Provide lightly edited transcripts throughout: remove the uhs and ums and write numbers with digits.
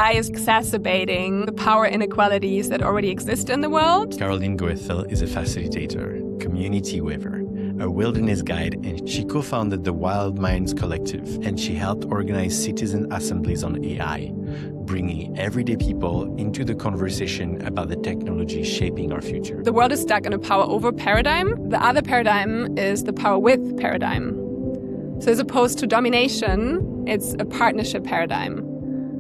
AI is exacerbating the power inequalities that already exist in the world. Carolin Goethel is a facilitator, community weaver, a wilderness guide, and she co-founded the Wild Minds Collective, and she helped organize citizen assemblies on AI, bringing everyday people into the conversation about the technology shaping our future. The world is stuck in a power over paradigm. The other paradigm is the power with paradigm. So as opposed to domination, it's a partnership paradigm.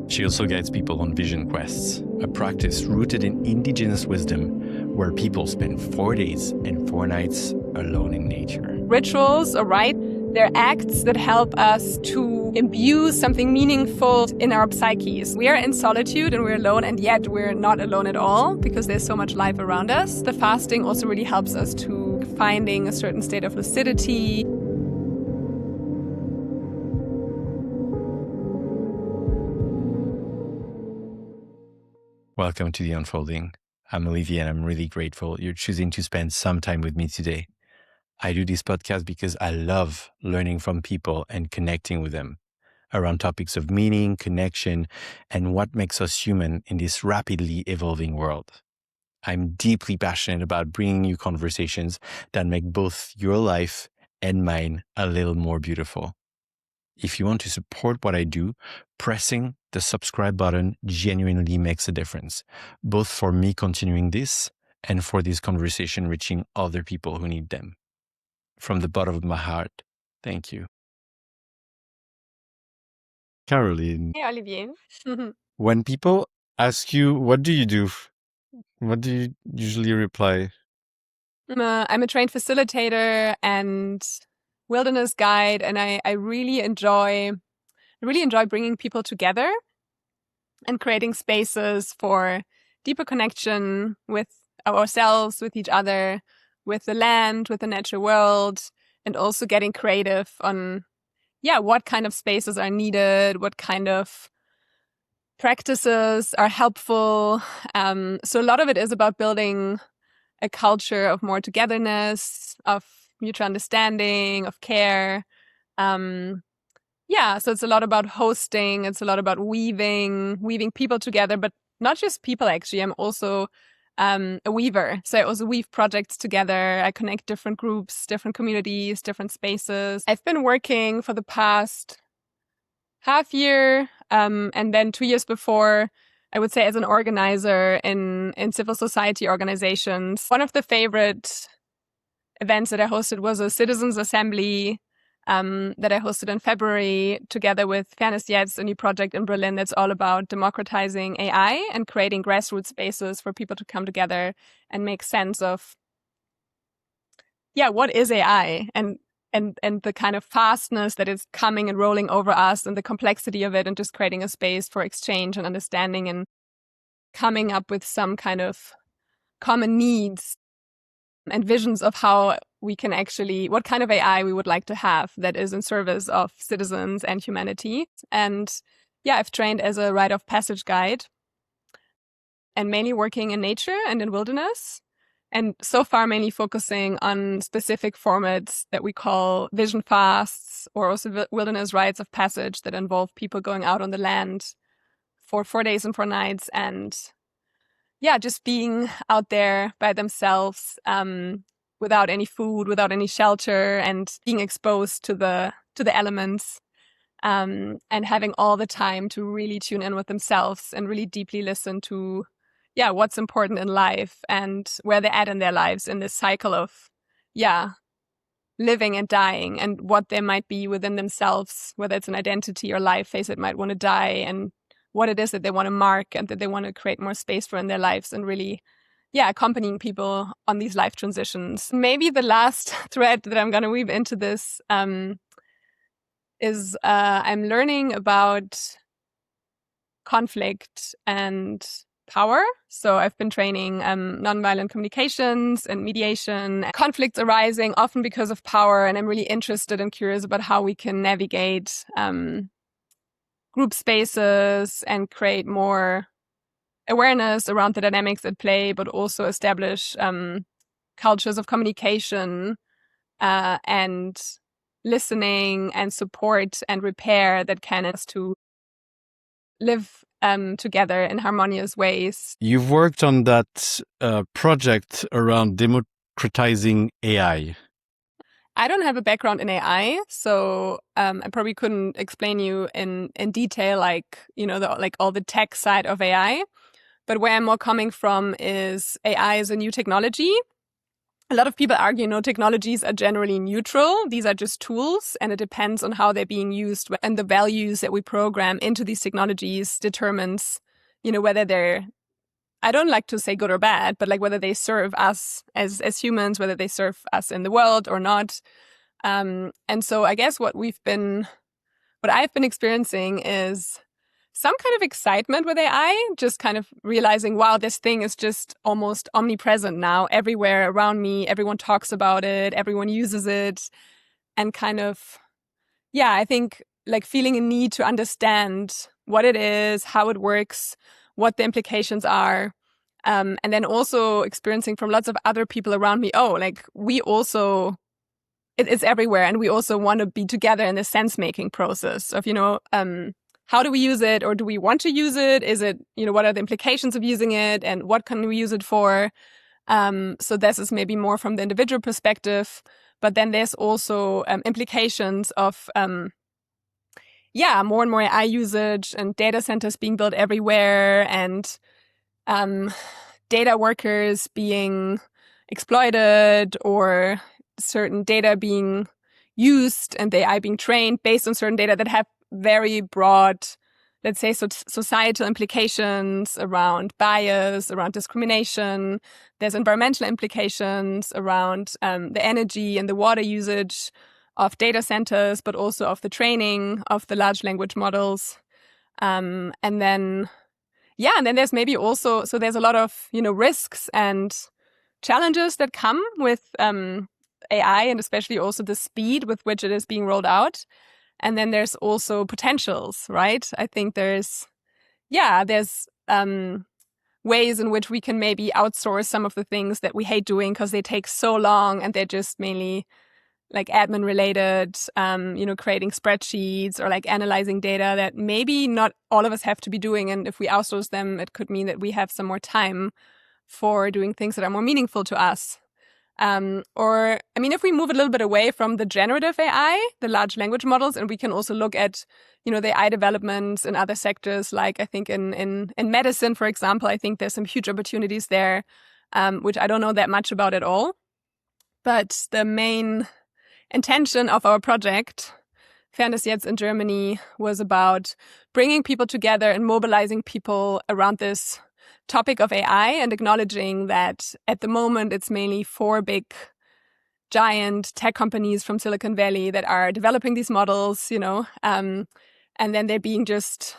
She also guides people on vision quests, a practice rooted in indigenous wisdom where people spend 4 days and 4 nights alone in nature. Rituals or rite, they're acts that help us to imbue something meaningful in our psyches. We are in solitude and we're alone, and yet we're not alone at all because there's so much life around us. The fasting also really helps us to finding a certain state of lucidity. Welcome to The Unfolding. I'm Olivier, and I'm really grateful you're choosing to spend some time with me today. I do this podcast because I love learning from people and connecting with them around topics of meaning, connection, and what makes us human in this rapidly evolving world. I'm deeply passionate about bringing you conversations that make both your life and mine a little more beautiful. If you want to support what I do, pressing the subscribe button genuinely makes a difference, both for me continuing this and for this conversation reaching other people who need them. From the bottom of my heart, thank you. Caroline. Hey, Olivier. When people ask you, what do you do? What do you usually reply? I'm a trained facilitator and wilderness guide, and I really enjoy bringing people together and creating spaces for deeper connection with ourselves, with each other, with the land, with the natural world, and also getting creative on, what kind of spaces are needed, what kind of practices are helpful. So a lot of it is about building a culture of more togetherness, of mutual understanding, of care. So it's a lot about hosting. It's a lot about weaving people together, but not just people, actually. I'm also a weaver. So I also weave projects together. I connect different groups, different communities, different spaces. I've been working for the past half year, and then 2 years before, I would say, as an organizer in civil society organizations. One of the favorite events that I hosted was a citizens assembly that I hosted in February together with Fairness Jetzt, a new project in Berlin that's all about democratizing AI and creating grassroots spaces for people to come together and make sense of, what is AI and the kind of fastness that is coming and rolling over us and the complexity of it, and just creating a space for exchange and understanding and coming up with some kind of common needs and visions of how we can actually, what kind of AI we would like to have that is in service of citizens and humanity. And I've trained as a rite of passage guide and mainly working in nature and in wilderness. And so far, mainly focusing on specific formats that we call vision fasts, or also wilderness rites of passage that involve people going out on the land for 4 days and 4 nights, and just being out there by themselves, without any food, without any shelter, and being exposed to the elements, and having all the time to really tune in with themselves and really deeply listen to what's important in life and where they're at in their lives in this cycle of living and dying, and what there might be within themselves, whether it's an identity or life phase that might want to die, and what it is that they want to mark and that they want to create more space for in their lives, and really accompanying people on these life transitions. Maybe the last thread that I'm going to weave into this is I'm learning about conflict and power. So I've been training nonviolent communications and mediation. Conflicts arising often because of power, and I'm really interested and curious about how we can navigate group spaces and create more awareness around the dynamics at play, but also establish cultures of communication and listening and support and repair that can us to live together in harmonious ways. You've worked on that project around democratizing AI. I don't have a background in AI, so I probably couldn't explain you in detail, like, you know, like all the tech side of AI. But where I'm more coming from is AI is a new technology. A lot of people argue, no, technologies are generally neutral. These are just tools, and it depends on how they're being used. And the values that we program into these technologies determines, you know, whether they're, I don't like to say good or bad, but like whether they serve us as humans, whether they serve us in the world or not. And so I guess what I've been experiencing is some kind of excitement with AI, just kind of realizing, wow, this thing is just almost omnipresent now, everywhere around me. Everyone talks about it, everyone uses it. And kind of, yeah, I think like feeling a need to understand what it is, how it works, what the implications are. And then also experiencing from lots of other people around me, oh, like we also, it's everywhere. And we also want to be together in the sense-making process of, you know, how do we use it, or do we want to use it? Is it, you know, what are the implications of using it, and what can we use it for? So this is maybe more from the individual perspective, but then there's also implications of, more and more AI usage and data centers being built everywhere, and data workers being exploited, or certain data being used and the AI being trained based on certain data that have very broad, let's say, societal implications around bias, around discrimination. There's environmental implications around the energy and the water usage of data centers, but also of the training of the large language models. And then there's maybe also, so there's a lot of, you know, risks and challenges that come with AI, and especially also the speed with which it is being rolled out. And then there's also potentials, right? I think there's ways in which we can maybe outsource some of the things that we hate doing because they take so long and they're just mainly like admin related, you know, creating spreadsheets or like analyzing data that maybe not all of us have to be doing. And if we outsource them, it could mean that we have some more time for doing things that are more meaningful to us. Or, I mean, if we move a little bit away from the generative AI, the large language models, and we can also look at, you know, the AI developments in other sectors, like I think in medicine, for example, I think there's some huge opportunities there, which I don't know that much about at all. But the main intention of our project, Fairness Jetzt in Germany, was about bringing people together and mobilizing people around this topic of AI, and acknowledging that at the moment it's mainly 4 big giant tech companies from Silicon Valley that are developing these models, you know, and then they're being just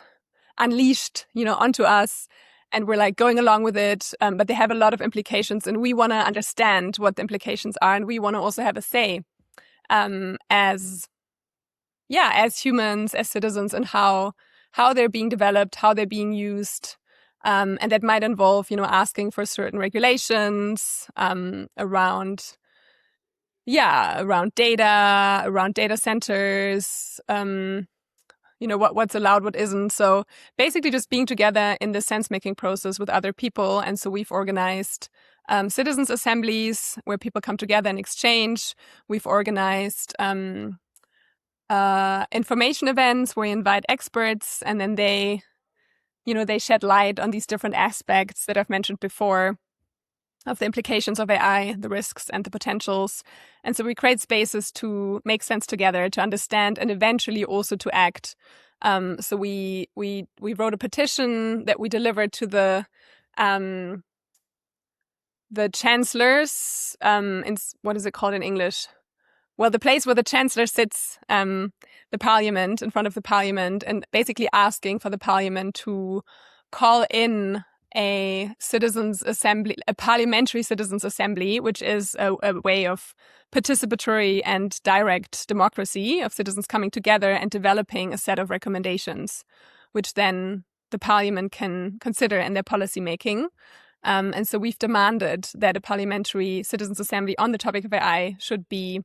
unleashed, you know, onto us, and we're like going along with it, but they have a lot of implications, and we want to understand what the implications are, and we want to also have a say as humans, as citizens, and how they're being developed, how they're being used. And that might involve, you know, asking for certain regulations around data, around data centers, you know, what's allowed, what isn't. So basically just being together in the sense-making process with other people. And so we've organized citizens' assemblies where people come together and exchange. We've organized information events where we invite experts, and then they shed light on these different aspects that I've mentioned before of the implications of AI, the risks and the potentials. And so we create spaces to make sense together, to understand, and eventually also to act. So we wrote a petition that we delivered to the chancellors, what is it called in English? Well, the place where the chancellor sits, the parliament, in front of the parliament, and basically asking for the parliament to call in a citizens' assembly, a parliamentary citizens' assembly, which is a way of participatory and direct democracy, of citizens coming together and developing a set of recommendations, which then the parliament can consider in their policy making. And so we've demanded that a parliamentary citizens' assembly on the topic of AI should be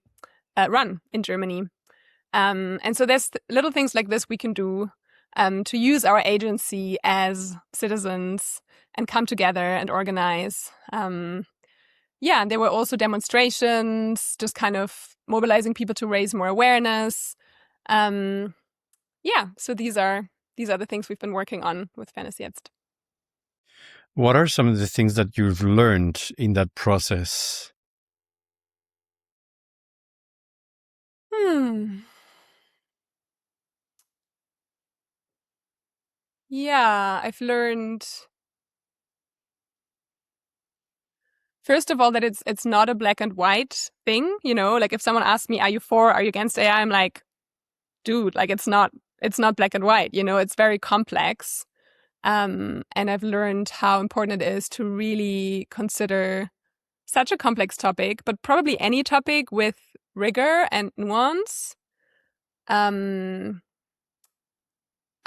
run in Germany. And so there's little things like this we can do. to use our agency as citizens and come together and organize. And there were also demonstrations, just kind of mobilizing people to raise more awareness. So these are the things we've been working on with Fantasy Jetzt. What are some of the things that you've learned in that process? Yeah, I've learned, first of all, that it's not a black and white thing. Like if someone asks me, are you for, are you against AI? I'm like, dude, like it's not black and white. It's very complex. And I've learned how important it is to really consider such a complex topic, but probably any topic with rigor and nuance.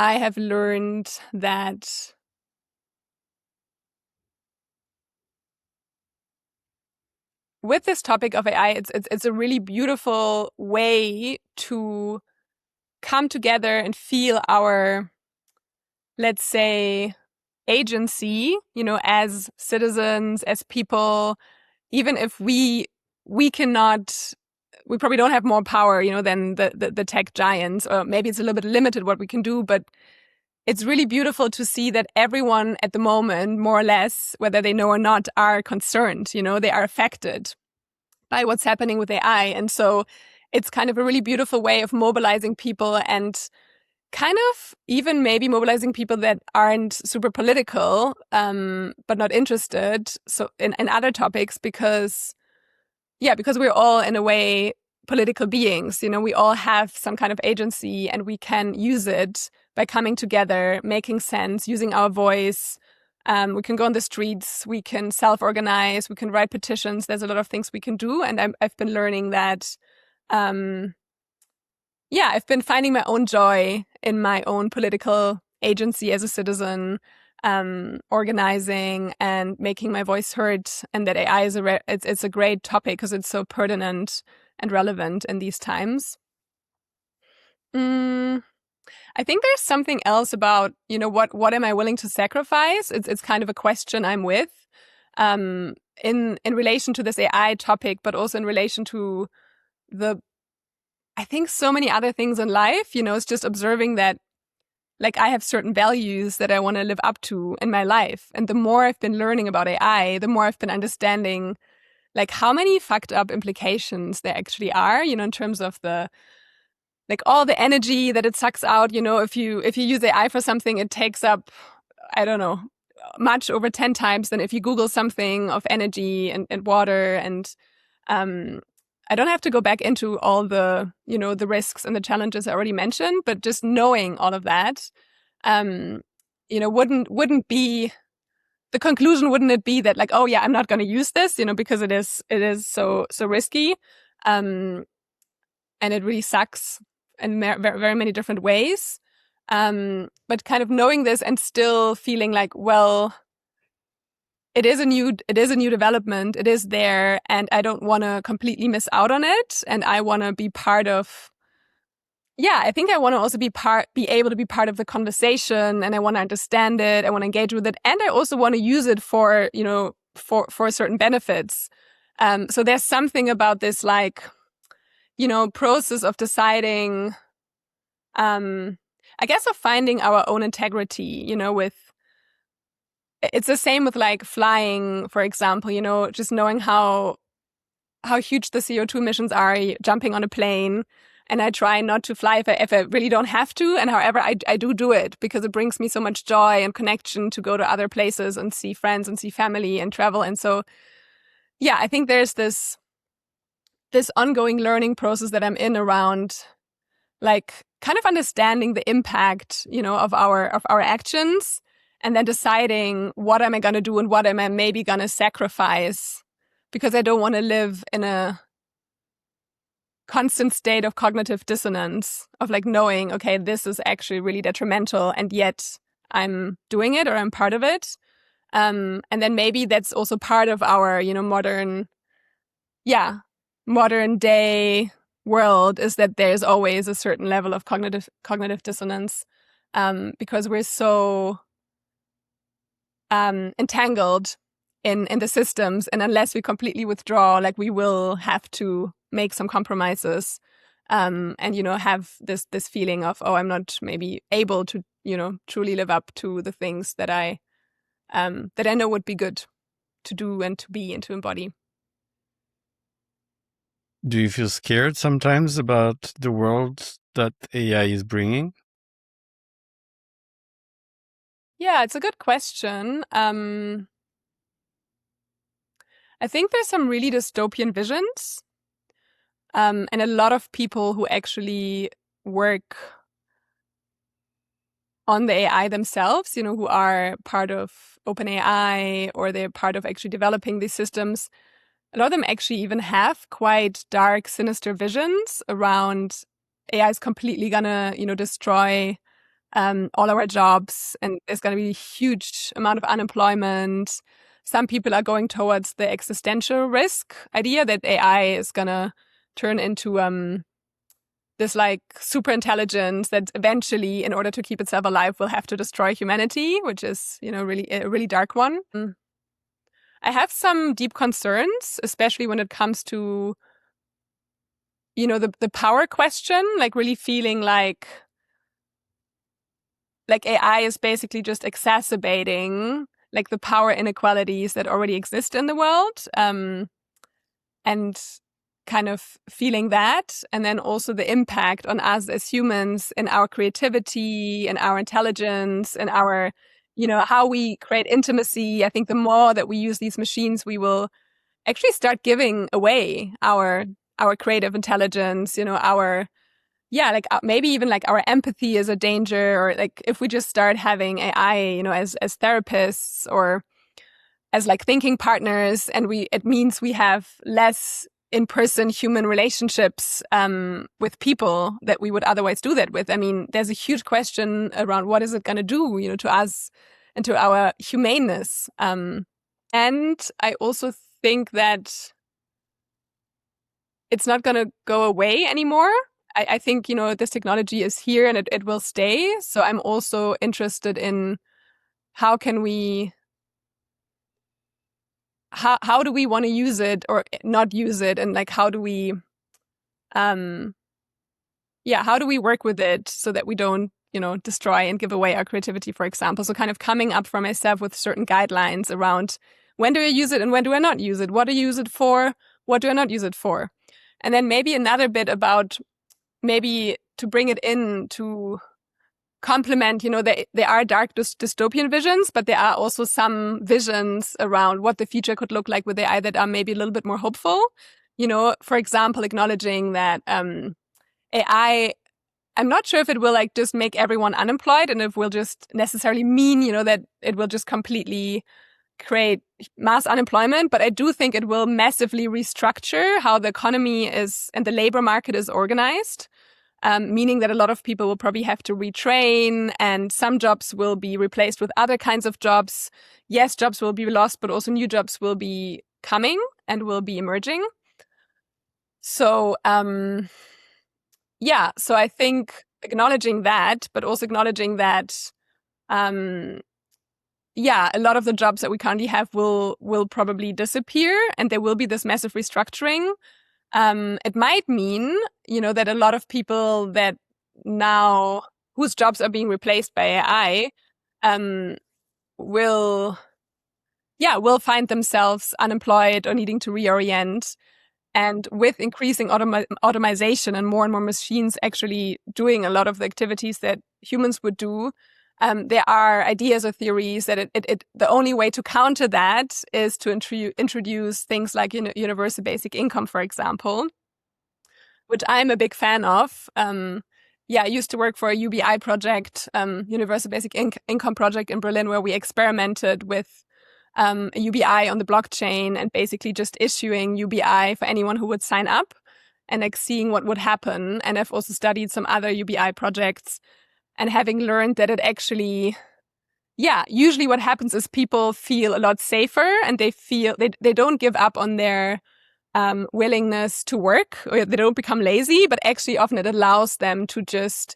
I have learned that with this topic of AI, it's a really beautiful way to come together and feel our, let's say, agency, as citizens, as people, even if we probably don't have more power, than the tech giants, or maybe it's a little bit limited what we can do, but it's really beautiful to see that everyone at the moment, more or less, whether they know or not, are concerned, they are affected by what's happening with AI. And so it's kind of a really beautiful way of mobilizing people and kind of even maybe mobilizing people that aren't super political, but not interested in other topics because we're all in a way political beings. We all have some kind of agency and we can use it by coming together, making sense, using our voice. We can go on the streets, we can self-organize, we can write petitions. There's a lot of things we can do. And I've been learning that, I've been finding my own joy in my own political agency as a citizen, organizing and making my voice heard, and that AI is it's a great topic because it's so pertinent and relevant in these times. I think there's something else about, what am I willing to sacrifice? It's kind of a question I'm with, in relation to this AI topic, but also in relation to I think so many other things in life. It's just observing that, like, I have certain values that I want to live up to in my life. And the more I've been learning about AI, the more I've been understanding, like, how many fucked up implications there actually are, in terms of all the energy that it sucks out. If you use AI for something, it takes up, I don't know, much over 10 times than if you Google something of energy and water. And I don't have to go back into all the, the risks and the challenges I already mentioned, but just knowing all of that, wouldn't be the conclusion. Wouldn't it be that, like, oh yeah, I'm not going to use this, because it is so risky, and it really sucks in very many different ways. But kind of knowing this and still feeling like, well, it is a new development. It is there, and I don't want to completely miss out on it. And I want to be part of. Yeah, I think I want to also be able to be part of the conversation, and I want to understand it. I want to engage with it, and I also want to use it for for certain benefits. So there's something about this, like, process of deciding. I guess of finding our own integrity. It's the same with, like, flying, for example, just knowing how huge the CO2 emissions are, jumping on a plane. And I try not to fly if I really don't have to. And however, I do it because it brings me so much joy and connection to go to other places and see friends and see family and travel. And so, yeah, I think there's this ongoing learning process that I'm in around, like, kind of understanding the impact, of our actions. And then deciding what am I going to do and what am I maybe going to sacrifice, because I don't want to live in a constant state of cognitive dissonance of, like, knowing, okay, this is actually really detrimental, and yet I'm doing it or I'm part of it. And then maybe that's also part of our, modern day world, is that there's always a certain level of cognitive dissonance. because we're so entangled in the systems, and unless we completely withdraw, like we will have to make some compromises, and have this feeling of, oh, I'm not maybe able to truly live up to the things that I know would be good to do and to be and to embody. Do you feel scared sometimes about the world that AI is bringing? Yeah, it's a good question. I think there's some really dystopian visions, and a lot of people who actually work on the AI themselves, who are part of OpenAI or they're part of actually developing these systems. A lot of them actually even have quite dark, sinister visions around AI is completely gonna, destroy all our jobs, and there's gonna be a huge amount of unemployment. Some people are going towards the existential risk idea that AI is gonna turn into this like super intelligence that eventually, in order to keep itself alive, will have to destroy humanity, which is, really a really dark one. I have some deep concerns, especially when it comes to, the power question, like really feeling like AI is basically just exacerbating like the power inequalities that already exist in the world, and kind of feeling that, and then also the impact on us as humans in our creativity and our intelligence and our, how we create intimacy. I think the more that we use these machines, we will actually start giving away our creative intelligence, our maybe even like our empathy is a danger, or like if we just start having AI, as therapists or as like thinking partners, and it means we have less in-person human relationships with people that we would otherwise do that with. I mean, there's a huge question around what is it going to do, to us and to our humaneness. And I also think that it's not going to go away anymore. I think, this technology is here and it will stay. So I'm also interested in how can we, how do we want to use it or not use it? And like, how do we, how do we work with it so that we don't, destroy and give away our creativity, for example? So kind of coming up for myself with certain guidelines around when do I use it and when do I not use it? What do I use it for? What do I not use it for? And then maybe another bit about maybe to bring it in to complement, there are dark dystopian visions, but there are also some visions around what the future could look like with AI that are maybe a little bit more hopeful. For example, acknowledging that AI, I'm not sure if it will like just make everyone unemployed and if it will just necessarily mean, that it will just completely create mass unemployment, but I do think it will massively restructure how the economy is and the labor market is organized, meaning that a lot of people will probably have to retrain and some jobs will be replaced with other kinds of jobs. Yes, jobs will be lost, but also new jobs will be coming and will be emerging. So, so I think acknowledging that, but also acknowledging that a lot of the jobs that we currently have will probably disappear and there will be this massive restructuring. It might mean, that a lot of people that now whose jobs are being replaced by AI will find themselves unemployed or needing to reorient. And with increasing automation and more machines actually doing a lot of the activities that humans would do, there are ideas or theories that the only way to counter that is to introduce things like universal basic income, for example, which I'm a big fan of. I used to work for a UBI project, Universal Basic Income project in Berlin, where we experimented with a UBI on the blockchain and basically just issuing UBI for anyone who would sign up and like seeing what would happen. And I've also studied some other UBI projects and having learned that it actually, usually what happens is people feel a lot safer and they feel they don't give up on their willingness to work, or they don't become lazy, but actually often it allows them to just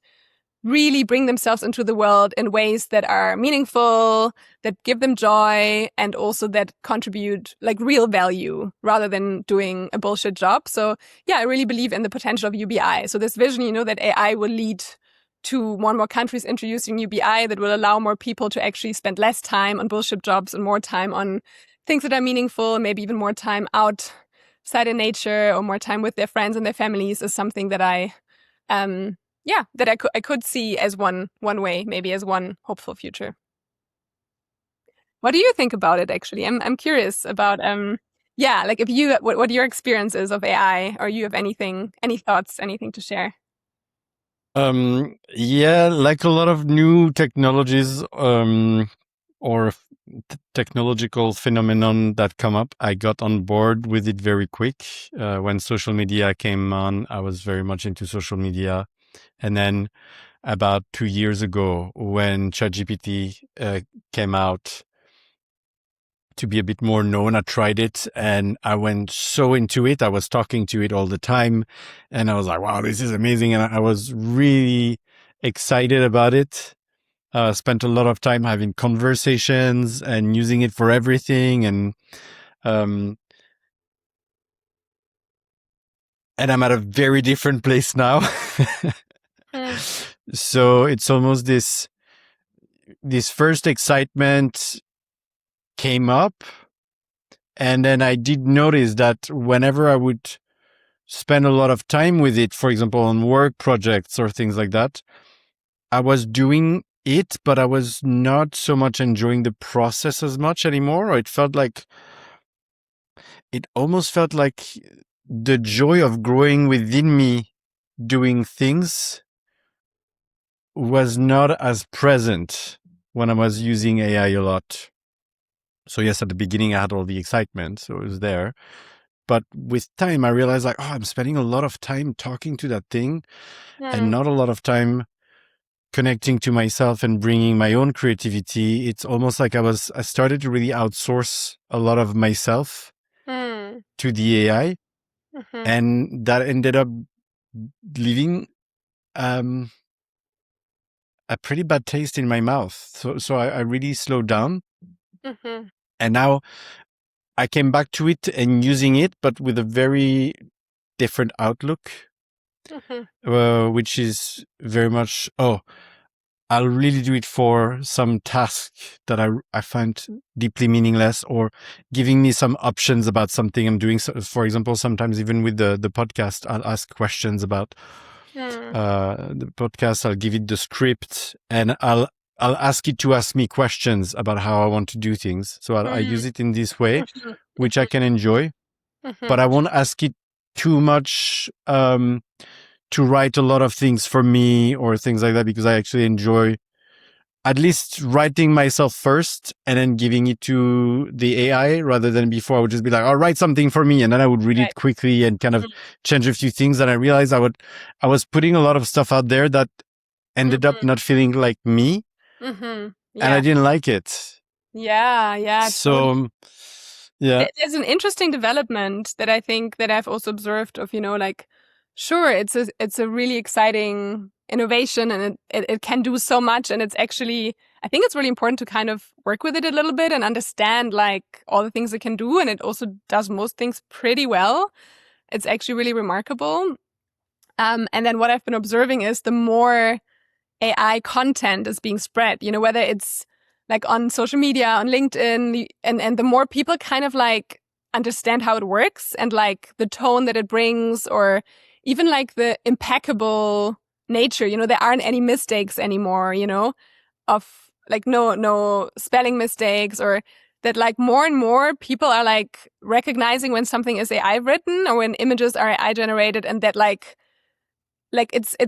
really bring themselves into the world in ways that are meaningful, that give them joy, and also that contribute like real value rather than doing a bullshit job. So yeah, I really believe in the potential of UBI. So this vision, you know, that AI will lead to more and more countries introducing UBI that will allow more people to actually spend less time on bullshit jobs and more time on things that are meaningful, maybe even more time outside in nature or more time with their friends and their families, is something that I could see as one way, maybe as one hopeful future. What do you think about it? Actually, I'm curious about like if you what your experience is of AI, or you have any thoughts, anything to share? Yeah, like a lot of new technologies or technological phenomenon that come up, I got on board with it very quick. When social media came on, I was very much into social media. And then about 2 years ago, when ChatGPT came out to be a bit more known, I tried it and I went so into it. I was talking to it all the time and I was like, wow, this is amazing. And I was really excited about it. Spent a lot of time having conversations and using it for everything. And I'm at a very different place now. So it's almost this first excitement came up. And then I did notice that whenever I would spend a lot of time with it, for example, on work projects or things like that, I was doing it, but I was not so much enjoying the process as much anymore. Or it almost felt like the joy of growing within me doing things was not as present when I was using AI a lot. So yes, at the beginning I had all the excitement, so it was there. But with time, I realized like, I'm spending a lot of time talking to that thing and not a lot of time connecting to myself and bringing my own creativity. It's almost like I started to really outsource a lot of myself to the AI. And that ended up leaving a pretty bad taste in my mouth. So I really slowed down. And now I came back to it and using it, but with a very different outlook, which is very much, I'll really do it for some task that I find deeply meaningless, or giving me some options about something I'm doing. So, for example, sometimes even with the podcast, I'll ask questions about the podcast. I'll give it the script and I'll ask it to ask me questions about how I want to do things. So I use it in this way, which I can enjoy, but I won't ask it too much to write a lot of things for me or things like that, because I actually enjoy at least writing myself first and then giving it to the AI, rather than before I would just be like, write something for me. And then I would read it quickly and kind of change a few things. And I realized I was putting a lot of stuff out there that ended up not feeling like me. And I didn't like it. Yeah. So, totally. Yeah. There's an interesting development that I think that I've also observed of, like, sure, it's a really exciting innovation and it can do so much. And it's actually, I think it's really important to kind of work with it a little bit and understand like all the things it can do. And it also does most things pretty well. It's actually really remarkable. And then what I've been observing is the more AI content is being spread, whether it's like on social media, on LinkedIn, and the more people kind of like understand how it works and like the tone that it brings, or even like the impeccable nature, there aren't any mistakes anymore, of like no spelling mistakes, or that like more and more people are like recognizing when something is AI written or when images are AI generated, and that like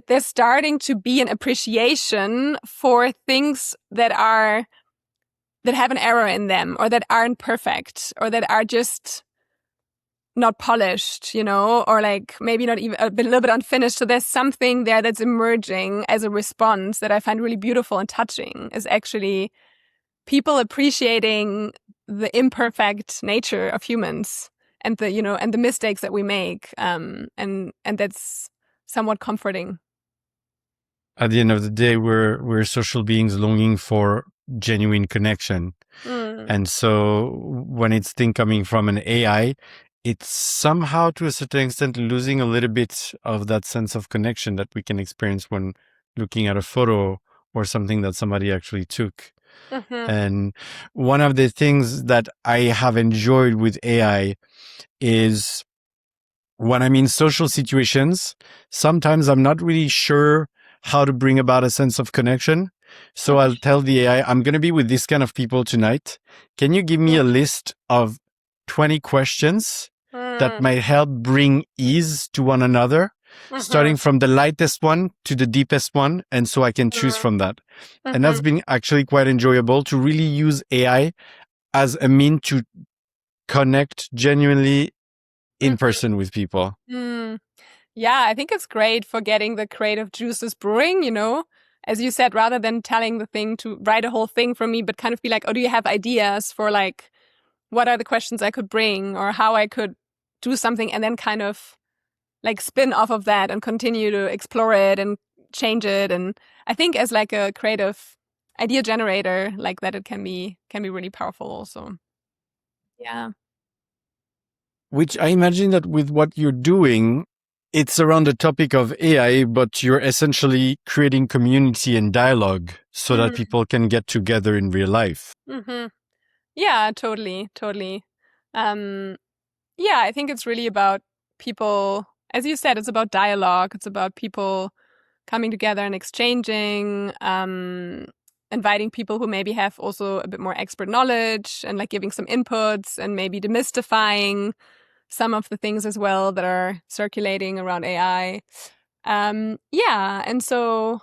there's starting to be an appreciation for things that have an error in them, or that aren't perfect, or that are just not polished, or like maybe not even a little bit unfinished. So there's something there that's emerging as a response that I find really beautiful and touching, is actually people appreciating the imperfect nature of humans and the mistakes that we make. And that's somewhat comforting. at the end of the day, we're social beings longing for genuine connection. And so when it's thing coming from an AI, it's somehow to a certain extent losing a little bit of that sense of connection that we can experience when looking at a photo or something that somebody actually took. And one of the things that I have enjoyed with AI is when I'm in social situations, sometimes I'm not really sure how to bring about a sense of connection. So I'll tell the AI, I'm going to be with this kind of people tonight. Can you give me a list of 20 questions that might help bring ease to one another, starting from the lightest one to the deepest one? And so I can choose from that. And that's been actually quite enjoyable to really use AI as a mean to connect genuinely in person with people. Yeah, I think it's great for getting the creative juices brewing, you know, as you said, rather than telling the thing to write a whole thing for me, but kind of be like, oh, do you have ideas for like, what are the questions I could bring or how I could do something, and then kind of like spin off of that and continue to explore it and change it. And I think as like a creative idea generator like that, it can be really powerful also. Yeah. Which I imagine that with what you're doing, it's around the topic of AI, but you're essentially creating community and dialogue so that people can get together in real life. Yeah, totally. Yeah, I think it's really about people, as you said, it's about dialogue. It's about people coming together and exchanging, inviting people who maybe have also a bit more expert knowledge and like giving some inputs and maybe demystifying some of the things as well that are circulating around AI. Yeah, and so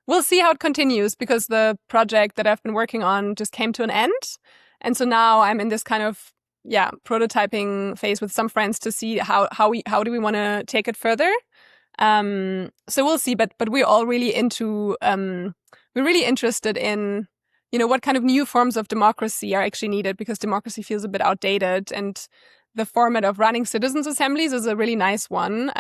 we'll see how it continues because the project that I've been working on just came to an end. And so now I'm in this kind of prototyping phase with some friends to see how do we want to take it further. So we'll see, but we're all really into we're really interested in, you know, what kind of new forms of democracy are actually needed, because democracy feels a bit outdated, and the format of running citizens assemblies is a really nice one.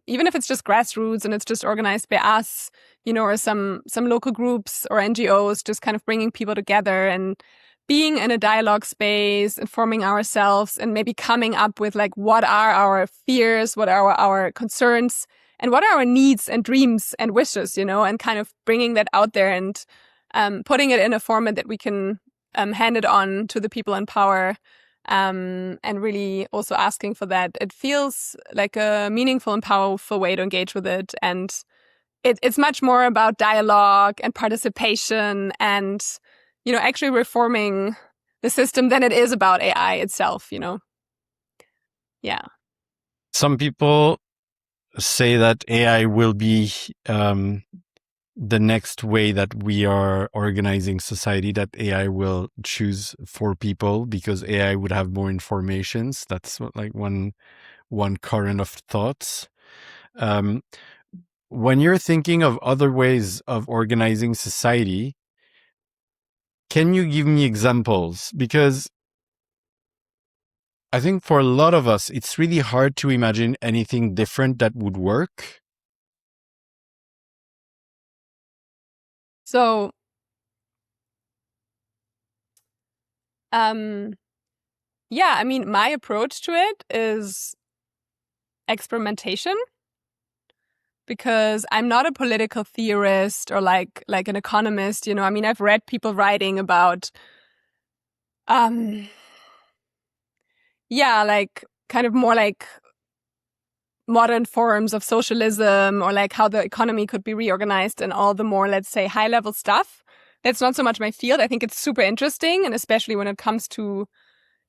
Even if it's just grassroots and it's just organized by us, you know, or some local groups or NGOs, just kind of bringing people together and being in a dialogue space, informing ourselves, and maybe coming up with like, what are our fears, what are our concerns, and what are our needs and dreams and wishes, you know, and kind of bringing that out there and putting it in a format that we can hand it on to the people in power, and really also asking for that. It feels like a meaningful and powerful way to engage with it. And it's much more about dialogue and participation and, you know, actually reforming the system than it is about AI itself, you know? Yeah. Some people say that AI will be the next way that we are organizing society, that AI will choose for people because AI would have more informations. That's like one current of thoughts. When you're thinking of other ways of organizing society, can you give me examples? Because I think for a lot of us, it's really hard to imagine anything different that would work. So, yeah, I mean, my approach to it is experimentation, because I'm not a political theorist or like an economist, you know. I mean, I've read people writing about like kind of more like modern forms of socialism, or like how the economy could be reorganized, and all the more, let's say, high level stuff. That's not so much my field. I think it's super interesting, and especially when it comes to,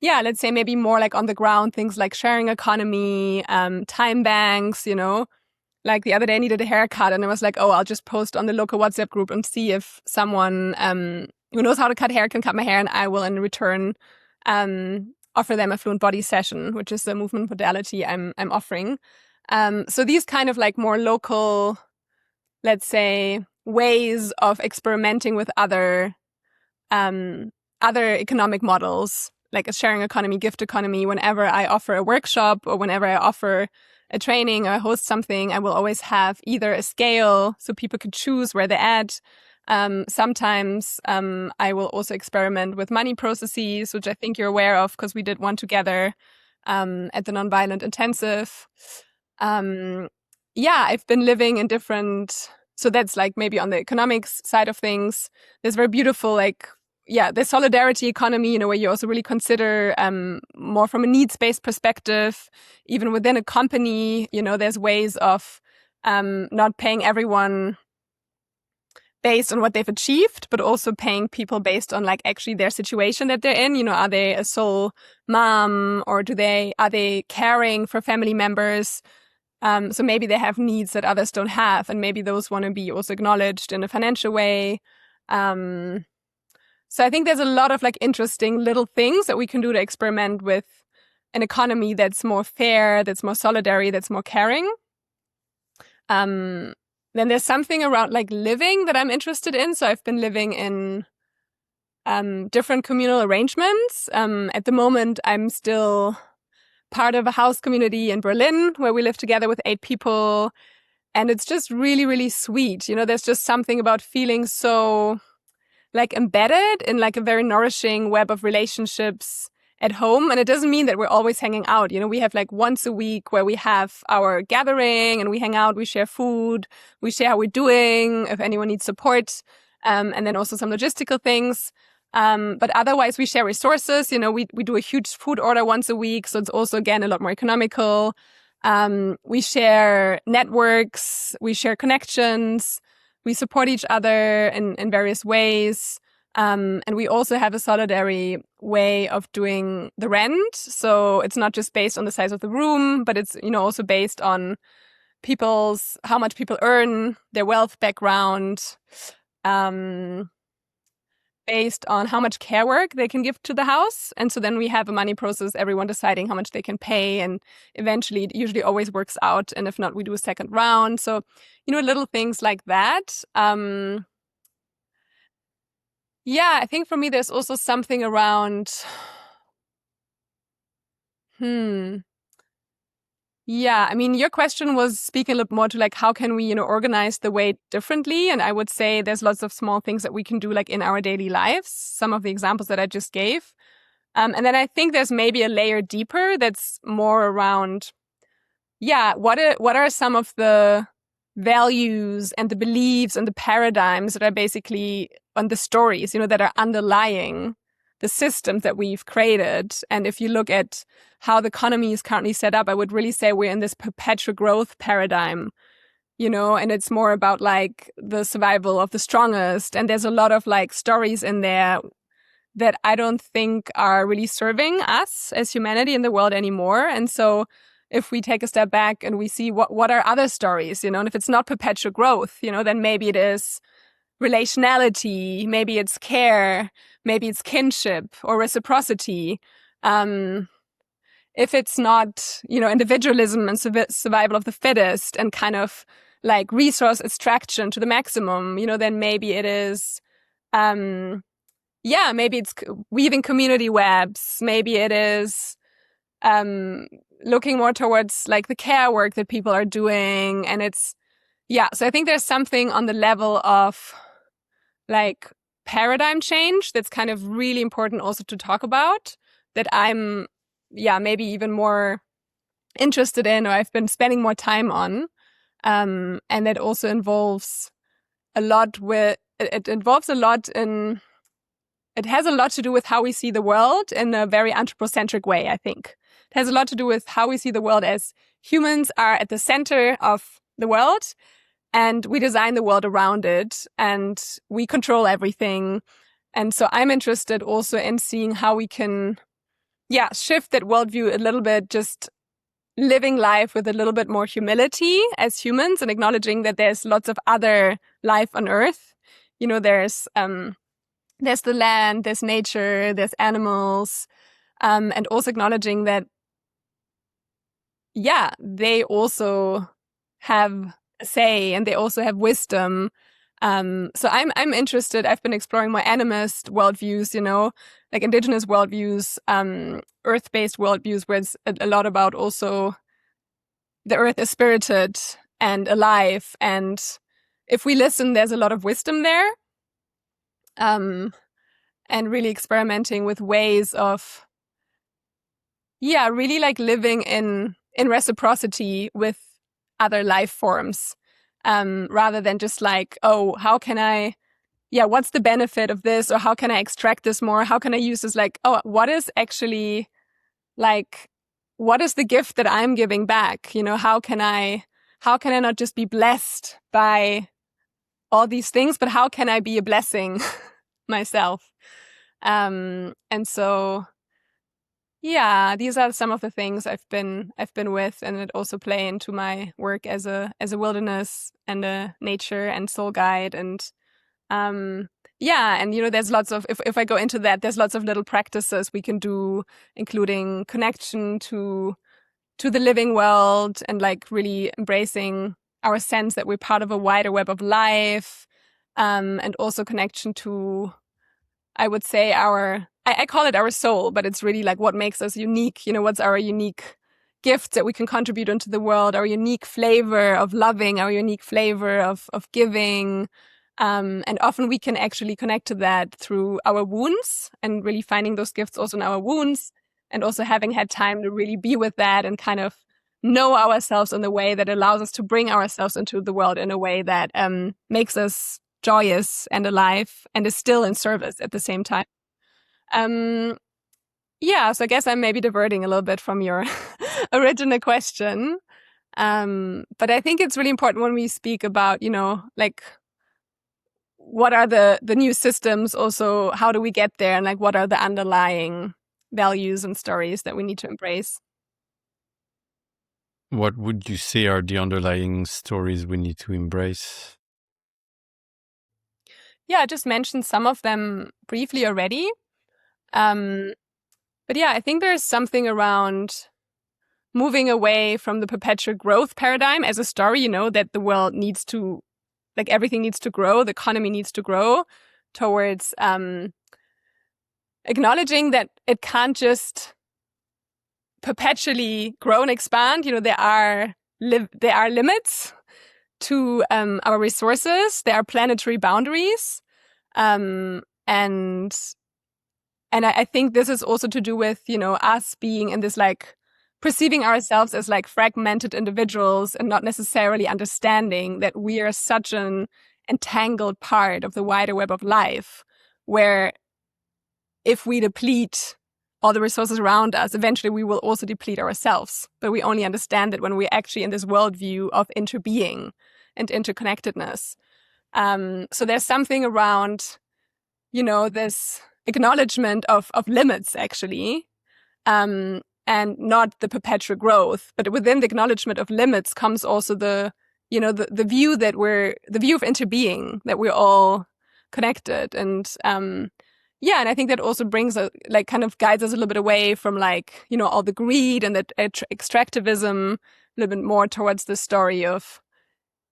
let's say maybe more like on the ground things like sharing economy, time banks, you know. Like the other day I needed a haircut, and I was like, oh, I'll just post on the local WhatsApp group and see if someone who knows how to cut hair can cut my hair, and I will in return offer them a fluent body session, which is the movement modality I'm offering. So these kind of like more local, let's say, ways of experimenting with other economic models, like a sharing economy, gift economy. Whenever I offer a workshop or whenever I offer a training or I host something, I will always have either a scale so people could choose where they're at. Sometimes I will also experiment with money processes, which I think you're aware of because we did one together at the Nonviolent Intensive. I've been living in different, so that's like maybe on the economics side of things. There's very beautiful, the solidarity economy, where you also really consider more from a needs-based perspective. Even within a company, there's ways of not paying everyone based on what they've achieved, but also paying people based on actually their situation that they're in. Are they a sole mom or are they caring for family members? So maybe they have needs that others don't have, and maybe those want to be also acknowledged in a financial way. So I think there's a lot of interesting little things that we can do to experiment with an economy that's more fair, that's more solidary, that's more caring. Then there's something around living that I'm interested in. So I've been living in different communal arrangements. At the moment, I'm still part of a house community in Berlin where we live together with 8 people. And it's just really, really sweet. There's just something about feeling so embedded in a very nourishing web of relationships at home. And it doesn't mean that we're always hanging out. We have once a week where we have our gathering and we hang out, we share food, we share how we're doing, if anyone needs support, and then also some logistical things. But otherwise we share resources. We do a huge food order once a week. So it's also, again, a lot more economical. We share networks, we share connections, we support each other in various ways. And we also have a solidary way of doing the rent. So it's not just based on the size of the room, but it's, also based on how much people earn, their wealth background, based on how much care work they can give to the house. And so then we have a money process, everyone deciding how much they can pay. And eventually it usually always works out. And if not, we do a second round. So, little things like that. I think for me, there's also something around, your question was speaking a little more to how can we, organize the weight differently? And I would say there's lots of small things that we can do in our daily lives. Some of the examples that I just gave. And then I think there's maybe a layer deeper that's more around, what are some of the values and the beliefs and the paradigms that are basically on the stories, that are underlying the systems that we've created. And if you look at how the economy is currently set up, I would really say we're in this perpetual growth paradigm, and it's more about the survival of the strongest. And there's a lot of stories in there that I don't think are really serving us as humanity in the world anymore. And so if we take a step back and we see what are other stories, and if it's not perpetual growth, then maybe it is relationality, maybe it's care, maybe it's kinship or reciprocity. If it's not, individualism and survival of the fittest and kind of resource extraction to the maximum, then maybe it is, maybe it's weaving community webs. Maybe it is looking more towards the care work that people are doing. And it's, so I think there's something on the level of paradigm change that's kind of really important also to talk about, that I'm, maybe even more interested in, or I've been spending more time on. And that also involves a lot it has a lot to do with how we see the world in a very anthropocentric way, I think. It has a lot to do with how we see the world as humans are at the center of the world and we design the world around it and we control everything. And so I'm interested also in seeing how we can, shift that worldview a little bit, just living life with a little bit more humility as humans and acknowledging that there's lots of other life on Earth. There's the land, there's nature, there's animals, and also acknowledging that, they also have a say and they also have wisdom. So I'm interested. I've been exploring more animist worldviews, indigenous worldviews, earth-based worldviews, where it's a lot about also the earth is spirited and alive, and if we listen, there's a lot of wisdom there. And really experimenting with ways of, really like living in reciprocity with other life forms, rather than just like, oh, how can I, what's the benefit of this? Or how can I extract this more? How can I use this? Like, oh, what is actually like, what is the gift that I'm giving back? You know, how can I not just be blessed by all these things, but how can I be a blessing myself? And so, these are some of the things I've been with, and it also play into my work as a wilderness and a nature and soul guide. And and there's lots of, if I go into that, there's lots of little practices we can do, including connection to the living world, and like really embracing our sense that we're part of a wider web of life, and also connection to, I would say, I call it our soul, but it's really like what makes us unique. You know, what's our unique gift that we can contribute into the world, our unique flavor of loving, our unique flavor of giving. And often we can actually connect to that through our wounds, and really finding those gifts also in our wounds, and also having had time to really be with that and kind of know ourselves in the way that allows us to bring ourselves into the world in a way that makes us joyous and alive and is still in service at the same time. So I guess I'm maybe diverting a little bit from your original question. But I think it's really important when we speak about, like, what are the new systems, also how do we get there, and like what are the underlying values and stories that we need to embrace. What would you say are the underlying stories we need to embrace? I just mentioned some of them briefly already. But I think there's something around moving away from the perpetual growth paradigm as a story, that the world needs to, like, everything needs to grow, the economy needs to grow, towards acknowledging that it can't just perpetually grow and expand. There are limits to our resources. There are planetary boundaries. And I think this is also to do with, us being in this, like, perceiving ourselves as like fragmented individuals, and not necessarily understanding that we are such an entangled part of the wider web of life, where if we deplete all the resources around us, eventually we will also deplete ourselves. But we only understand it when we're actually in this worldview of interbeing and interconnectedness. So there's something around, this acknowledgement of limits, actually, and not the perpetual growth. But within the acknowledgement of limits comes also the view that the view of interbeing, that we're all connected. And and I think that also brings kind of guides us a little bit away from, like, all the greed and the extractivism, a little bit more towards the story of,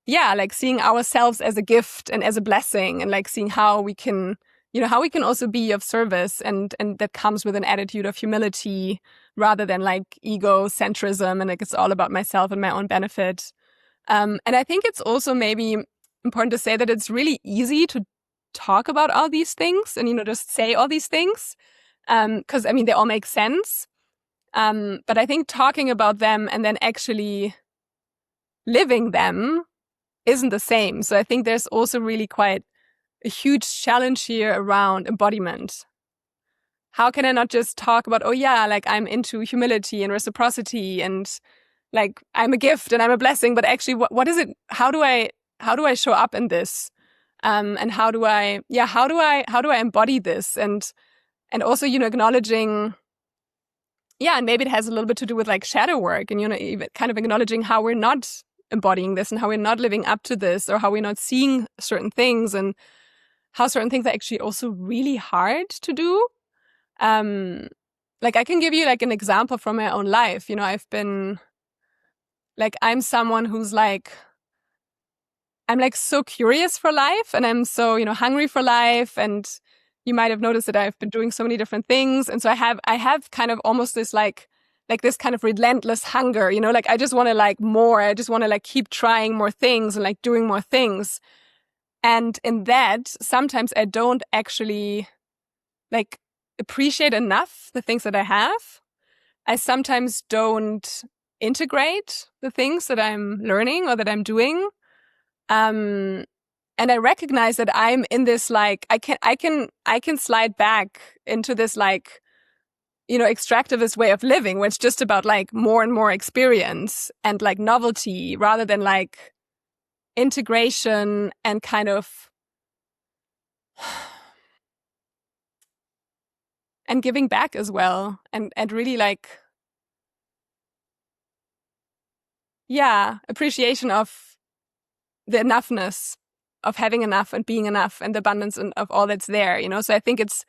like, seeing ourselves as a gift and as a blessing, and like seeing how we can, how we can also be of service, and that comes with an attitude of humility rather than like egocentrism and like it's all about myself and my own benefit. And I think it's also maybe important to say that it's really easy to talk about all these things and, just say all these things, because they all make sense. But I think talking about them and then actually living them isn't the same. So I think there's also really quite a huge challenge here around embodiment. How can I not just talk about, like, I'm into humility and reciprocity and like I'm a gift and I'm a blessing, but actually what is it? How do I show up in this? And how do I embody this? And also, acknowledging, and maybe it has a little bit to do with like shadow work, and, even kind of acknowledging how we're not embodying this and how we're not living up to this, or how we're not seeing certain things, and how certain things are actually also really hard to do. Like, I can give you like an example from my own life. I've been like, I'm someone who's like, I'm like so curious for life, and I'm so, hungry for life. And you might have noticed that I've been doing so many different things. And so I have kind of almost this like like this kind of relentless hunger, like I just want to like more. I just want to like keep trying more things and like doing more things. And in that, sometimes I don't actually like appreciate enough the things that I have. I sometimes don't integrate the things that I'm learning or that I'm doing. And I recognize that I'm in this like I can slide back into this like extractivist way of living, where it's just about like more and more experience and like novelty rather than like integration and kind of and giving back as well, and really like appreciation of the enoughness of having enough and being enough and the abundance of all that's there, so I think it's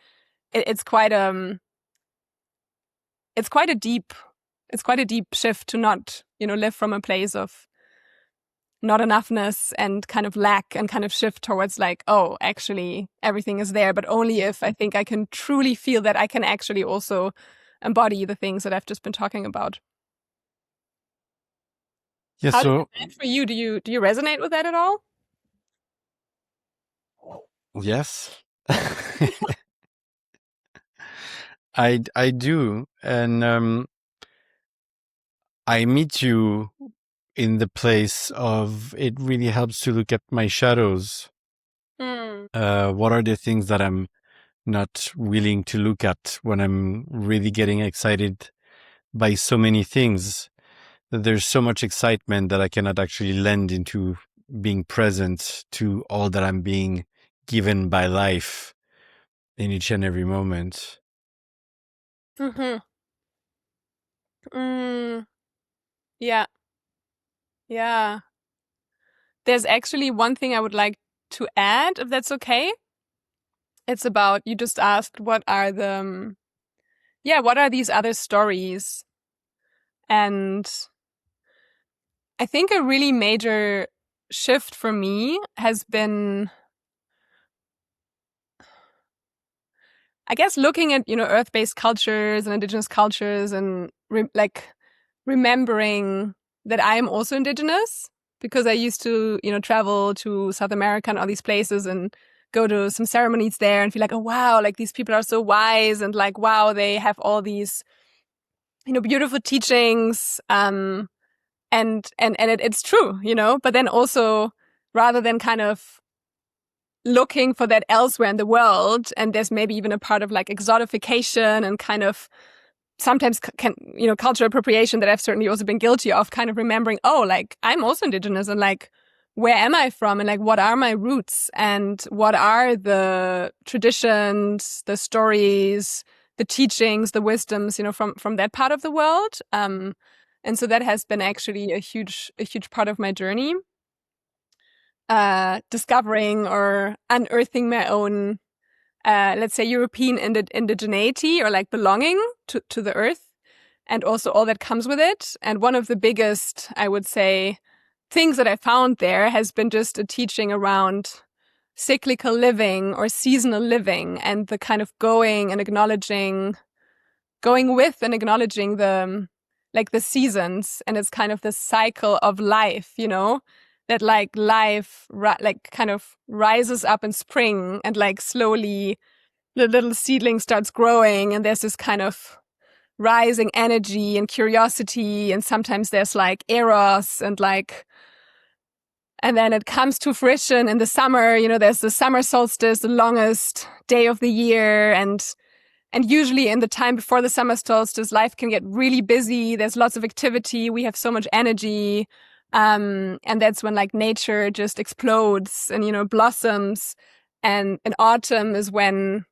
quite a deep shift to not live from a place of not enoughness and kind of lack, and kind of shift towards like, oh, actually everything is there, but only if I think I can truly feel that I can actually also embody the things that I've just been talking about. Yeah. How So does that land for you? Do you resonate with that at all? yes, I do, and I meet you in the place of it really helps to look at my shadows. What are the things that I'm not willing to look at when I'm really getting excited by so many things? That there's so much excitement that I cannot actually lend into being present to all that I'm being given by life in each and every moment. Mm-hmm. Yeah. Yeah. There's actually one thing I would like to add, if that's okay. It's about, you just asked, what are these other stories? And I think a really major shift for me has been, I guess, looking at, earth-based cultures and indigenous cultures, and remembering that I am also indigenous, because I used to, travel to South America and all these places and go to some ceremonies there and feel like, oh, wow, like these people are so wise, and like, wow, they have all these, beautiful teachings. It's true, but then also, rather than kind of looking for that elsewhere in the world, and there's maybe even a part of like exotification and kind of sometimes cultural appropriation that I've certainly also been guilty of, kind of remembering, oh, like I'm also indigenous, and like, where am I from, and like, what are my roots, and what are the traditions, the stories, the teachings, the wisdoms, from that part of the world. And so that has been actually a huge part of my journey, discovering or unearthing my own, let's say, European indigeneity, or like belonging to the earth, and also all that comes with it. And one of the biggest, I would say, things that I found there has been just a teaching around cyclical living or seasonal living, and the kind of going with and acknowledging the seasons, and it's kind of the cycle of life, that like life like kind of rises up in spring, and like slowly the little seedling starts growing, and there's this kind of rising energy and curiosity, and sometimes there's like eros, and then it comes to fruition in the summer. There's the summer solstice, the longest day of the year, and usually in the time before the summer solstice, life can get really busy. There's lots of activity. We have so much energy. And that's when like nature just explodes and, blossoms. And in autumn is when,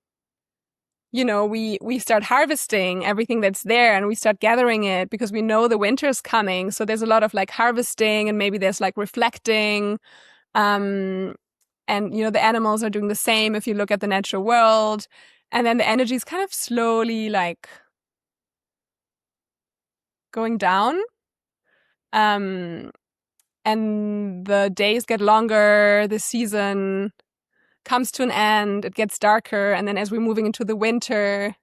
we start harvesting everything that's there, and we start gathering it because we know the winter's coming. So there's a lot of like harvesting, and maybe there's like reflecting. And, the animals are doing the same if you look at the natural world. And then the energy is kind of slowly like going down. And the days get longer, the season comes to an end, it gets darker. And then as we're moving into the winter,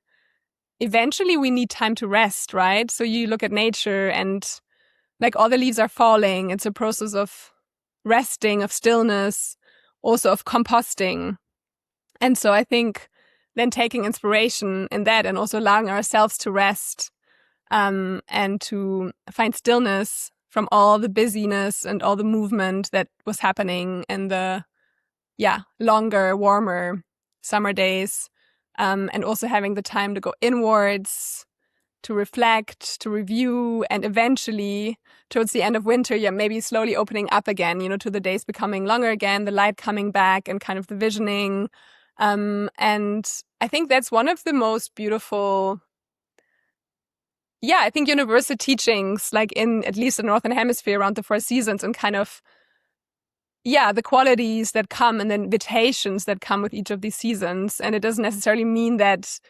eventually we need time to rest, right? So you look at nature and like all the leaves are falling. It's a process of resting, of stillness, also of composting. And so I think then taking inspiration in that and also allowing ourselves to rest and to find stillness from all the busyness and all the movement that was happening in the longer, warmer summer days, and also having the time to go inwards, to reflect, to review, and eventually towards the end of winter, maybe slowly opening up again, to the days becoming longer again, the light coming back and kind of the visioning. And I think that's one of the most beautiful, I think universal teachings, like in at least the Northern Hemisphere around the 4 seasons and kind of, the qualities that come and the invitations that come with each of these seasons. And it doesn't necessarily mean that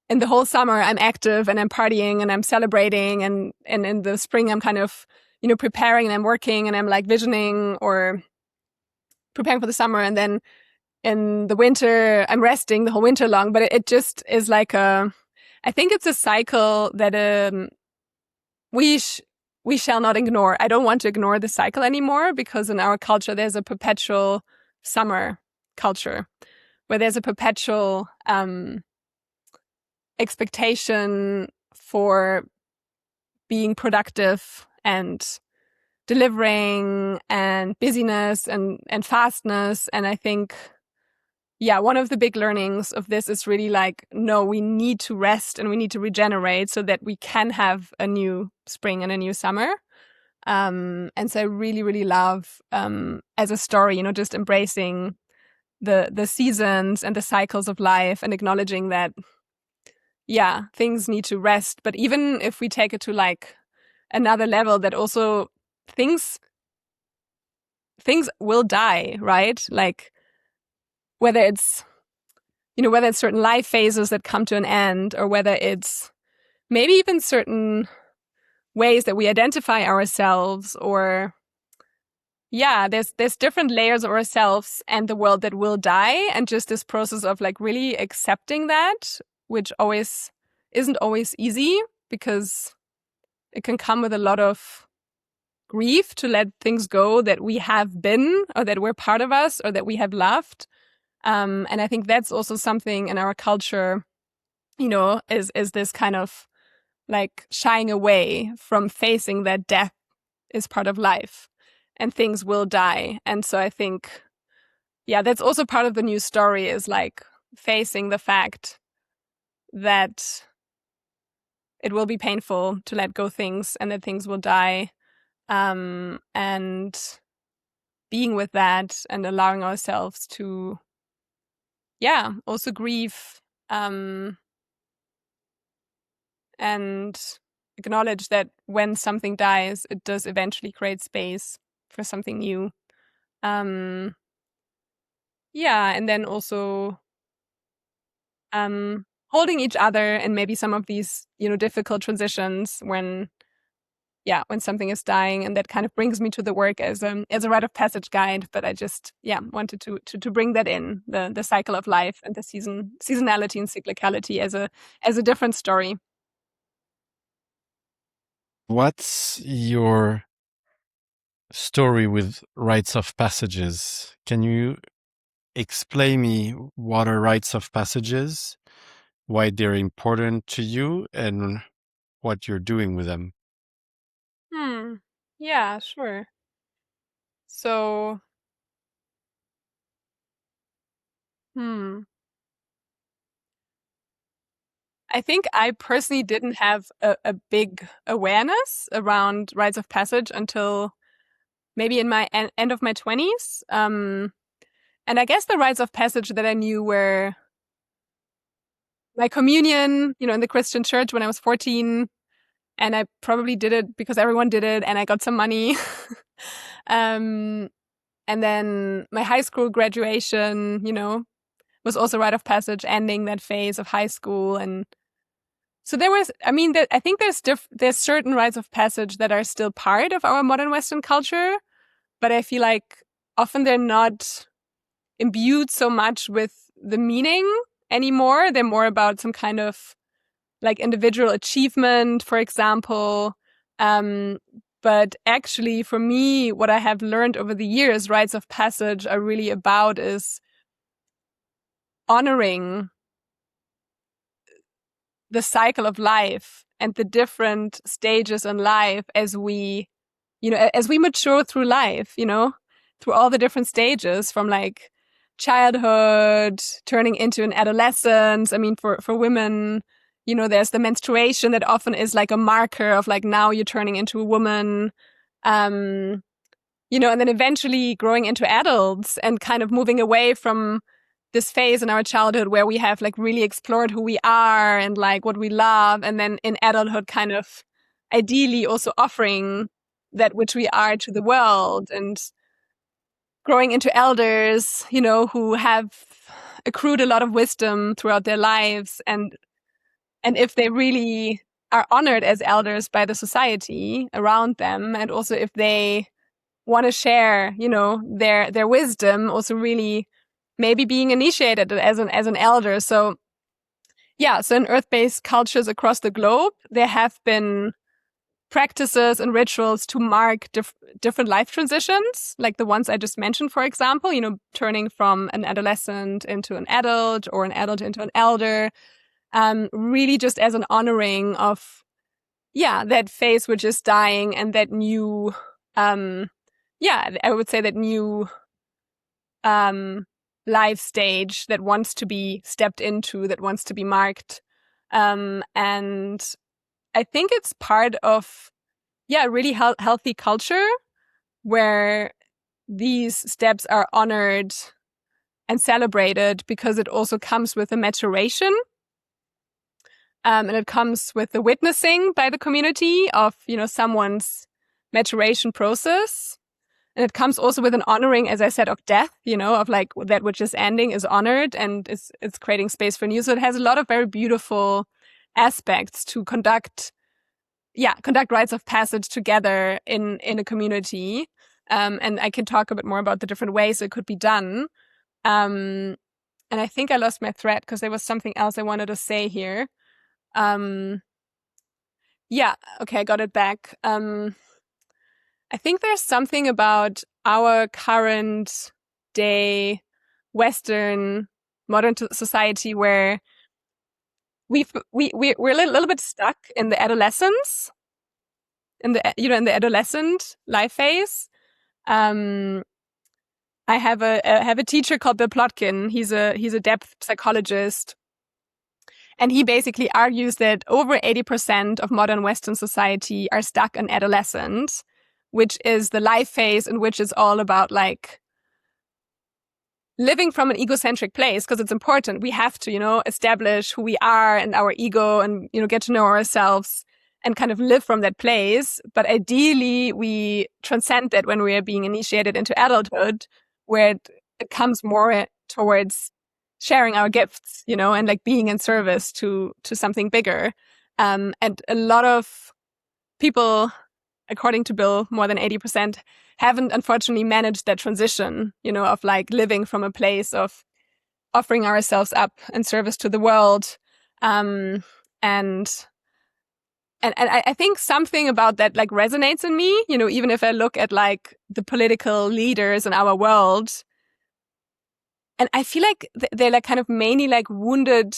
in the whole summer I'm active and I'm partying and I'm celebrating, and in the spring I'm kind of, preparing and I'm working and I'm like visioning or preparing for the summer, and then in the winter I'm resting the whole winter long. But it just is like I think it's a cycle that we shall not ignore. I don't want to ignore the cycle anymore, because in our culture there's a perpetual summer culture where there's a perpetual expectation for being productive and delivering and busyness and fastness. And I think, one of the big learnings of this is really like, no, we need to rest and we need to regenerate so that we can have a new spring and a new summer. And so I really, really love, as a story, just embracing the seasons and the cycles of life and acknowledging that, things need to rest. But even if we take it to like another level, that also things will die, right? Like whether it's certain life phases that come to an end, or whether it's maybe even certain ways that we identify ourselves, or there's different layers of ourselves and the world that will die. And just this process of like really accepting that, which always isn't always easy, because it can come with a lot of grief to let things go that we have been, or that were part of us, or that we have loved. And I think that's also something in our culture, is this kind of like shying away from facing that death is part of life and things will die. And so I think, that's also part of the new story, is like facing the fact that it will be painful to let go things and that things will die. And being with that and allowing ourselves to, also grieve, and acknowledge that when something dies, it does eventually create space for something new. And then also holding each other and maybe some of these, difficult transitions when something is dying. And that kind of brings me to the work as a rite of passage guide. But I just wanted to bring that in, the cycle of life and the seasonality and cyclicality as a different story. What's your story with rites of passages? Can you explain me what are rites of passages, why they're important to you, and what you're doing with them? Yeah, sure. So, I think I personally didn't have a big awareness around rites of passage until maybe in my end of my 20s. And I guess the rites of passage that I knew were my communion, in the Christian church when I was 14. And I probably did it because everyone did it and I got some money. And then my high school graduation, was also rite of passage, ending that phase of high school. And so there was, I think there's certain rites of passage that are still part of our modern Western culture, but I feel like often they're not imbued so much with the meaning anymore. They're more about some kind of like individual achievement, for example. But actually, for me, what I have learned over the years, rites of passage are really about is honoring the cycle of life and the different stages in life as we mature through life, through all the different stages from like childhood, turning into an adolescence. I mean, for women, there's the menstruation that often is like a marker of like, now you're turning into a woman. And then eventually growing into adults and kind of moving away from this phase in our childhood where we have like really explored who we are and like what we love. And then in adulthood, kind of ideally also offering that which we are to the world, and growing into elders, who have accrued a lot of wisdom throughout their lives. And if they really are honored as elders by the society around them, and also if they want to share, their wisdom, also really maybe being initiated as an elder. So in earth-based cultures across the globe, there have been practices and rituals to mark different life transitions, like the ones I just mentioned, for example, turning from an adolescent into an adult or an adult into an elder, really just as an honoring of, that phase which is dying and that new, I would say that new life stage that wants to be stepped into, that wants to be marked. And I think it's part of, really healthy culture where these steps are honored and celebrated, because it also comes with a maturation. And it comes with the witnessing by the community of, someone's maturation process. And it comes also with an honoring, as I said, of death, of like that which is ending is honored and it's creating space for new. So it has a lot of very beautiful aspects to conduct rites of passage together in a community. And I can talk a bit more about the different ways it could be done. And I think I lost my thread because there was something else I wanted to say here. Okay, I got it back. I think there's something about our current day Western modern society where we're a little bit stuck in the adolescence, in the adolescent life phase. I have a teacher called Bill Plotkin. He's a depth psychologist, and he basically argues that over 80% of modern Western society are stuck in adolescence, which is the life phase in which it's all about like living from an egocentric place, because it's important. We have to, establish who we are and our ego and, get to know ourselves and kind of live from that place. But ideally, we transcend that when we are being initiated into adulthood, where it comes more towards sharing our gifts, and like being in service to something bigger. And a lot of people, according to Bill, more than 80% haven't unfortunately managed that transition, of like living from a place of offering ourselves up in service to the world. And I think something about that like resonates in me, even if I look at like the political leaders in our world, and I feel like they're like kind of mainly like wounded,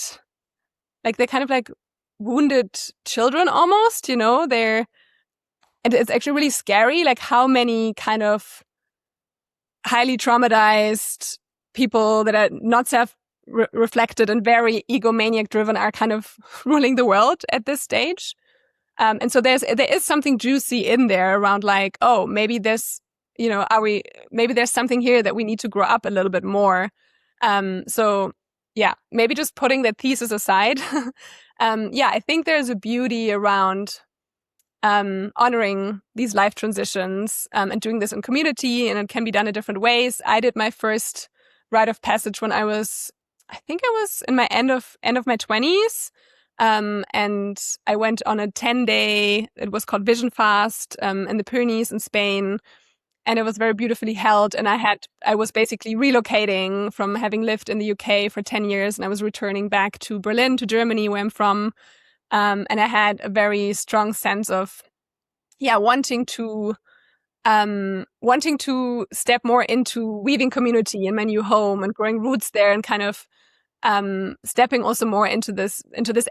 like they're kind of like wounded children almost, and it's actually really scary, like how many kind of highly traumatized people that are not self-reflected and very egomaniac driven are kind of ruling the world at this stage. And so there is something juicy in there around like, oh, maybe this, maybe there's something here that we need to grow up a little bit more. Maybe just putting that thesis aside. I think there's a beauty around honoring these life transitions and doing this in community, and it can be done in different ways. I did my first rite of passage when I was in my end of my 20s. And I went on a 10-day, it was called Vision Fast, in the Pyrenees in Spain. And it was very beautifully held. And I was basically relocating from having lived in the UK for 10 years. And I was returning back to Berlin, to Germany, where I'm from. And I had a very strong sense of, wanting to step more into weaving community in my new home and growing roots there, and kind of stepping also more into this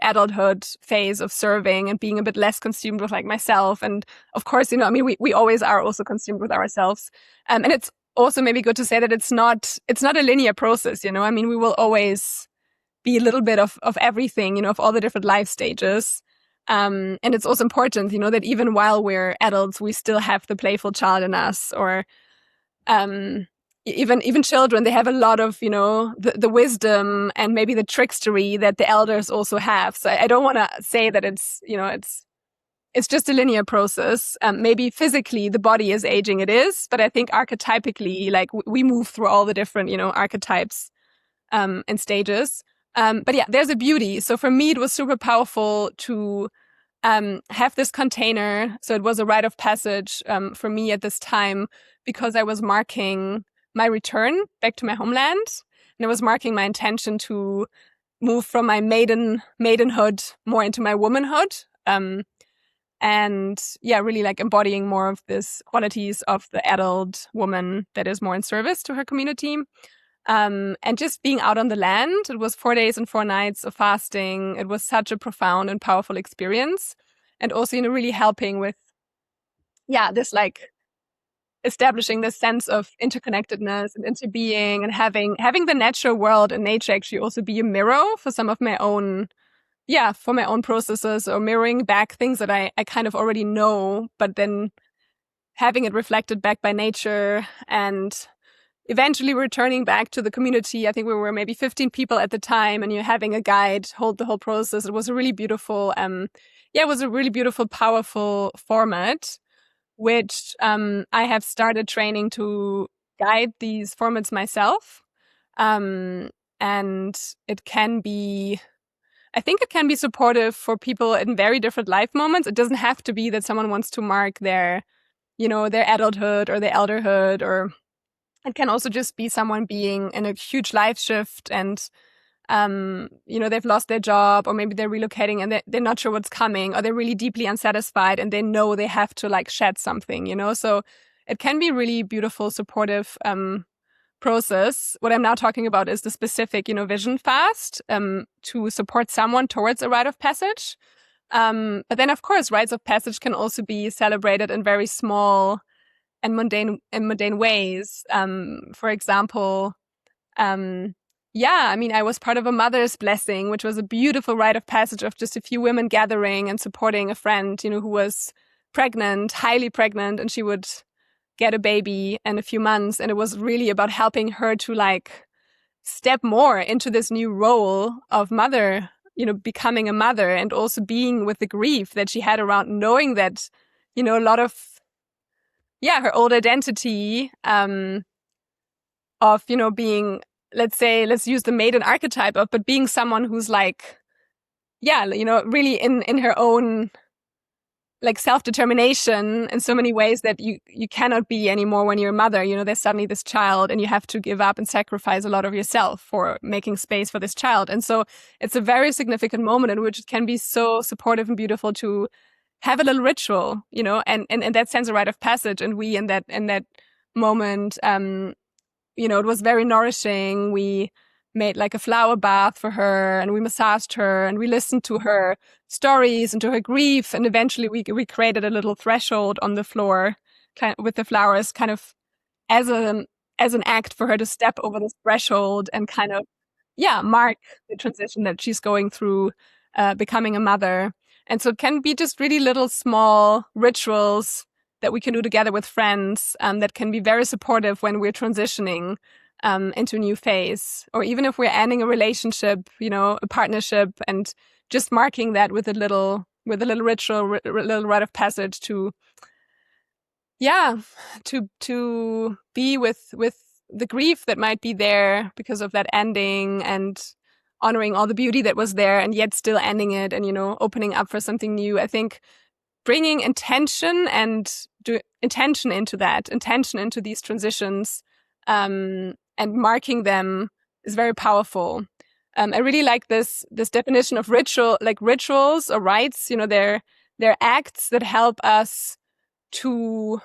adulthood phase of serving and being a bit less consumed with like myself. And of course, we always are also consumed with ourselves. And it's also maybe good to say that it's not a linear process, we will always be a little bit of everything, of all the different life stages. And it's also important, that even while we're adults, we still have the playful child in us, or even children, they have a lot of, the wisdom and maybe the trickstery that the elders also have. So I don't want to say that it's just a linear process. Maybe physically the body is aging, it is, but I think archetypically, like we move through all the different, archetypes and stages. But yeah, there's a beauty. So for me, it was super powerful to have this container. So it was a rite of passage for me at this time, because I was marking my return back to my homeland. And I was marking my intention to move from my maidenhood more into my womanhood. And yeah, really like embodying more of these qualities of the adult woman that is more in service to her community. And just being out on the land. It was 4 days and 4 nights of fasting. It was such a profound and powerful experience. And also, really helping with, this like establishing this sense of interconnectedness and interbeing, and having the natural world and nature actually also be a mirror for some of my own, for my own processes, or mirroring back things that I kind of already know, but then having it reflected back by nature, and eventually returning back to the community. I think we were maybe 15 people at the time, and you're having a guide hold the whole process. It was a really beautiful, it was a really beautiful, powerful format, which I have started training to guide these formats myself. And it can be, I think it can be supportive for people in very different life moments. It doesn't have to be that someone wants to mark their, their adulthood or their elderhood, or it can also just be someone being in a huge life shift, and they've lost their job, or maybe they're relocating and they're not sure what's coming, or they're really deeply unsatisfied and they know they have to like shed something, So it can be really beautiful, supportive process. What I'm now talking about is the specific, vision fast to support someone towards a rite of passage. But then, of course, rites of passage can also be celebrated in very small and mundane ways. For example, I was part of a mother's blessing, which was a beautiful rite of passage of just a few women gathering and supporting a friend, who was pregnant, highly pregnant, and she would get a baby in a few months. And it was really about helping her to like step more into this new role of mother, becoming a mother, and also being with the grief that she had around knowing that, a lot of, her old identity of, being, let's use the maiden archetype of, but being someone who's like, really in her own like self-determination in so many ways that you cannot be anymore when you're a mother. There's suddenly this child, and you have to give up and sacrifice a lot of yourself for making space for this child. And so it's a very significant moment in which it can be so supportive and beautiful to have a little ritual, and in that sense, a rite of passage. And we in that moment, it was very nourishing. We made like a flower bath for her, and we massaged her, and we listened to her stories and to her grief. And eventually we created a little threshold on the floor kind of with the flowers, kind of as an act for her to step over this threshold and kind of, mark the transition that she's going through, becoming a mother. And so it can be just really little small rituals that we can do together with friends, that can be very supportive when we're transitioning into a new phase, or even if we're ending a relationship, a partnership, and just marking that with a little ritual, little rite of passage to be with the grief that might be there because of that ending, and honoring all the beauty that was there, and yet still ending it, and opening up for something new. I think bringing intention into these transitions, and marking them is very powerful. I really like this definition of ritual, like rituals or rites. They're acts that help us to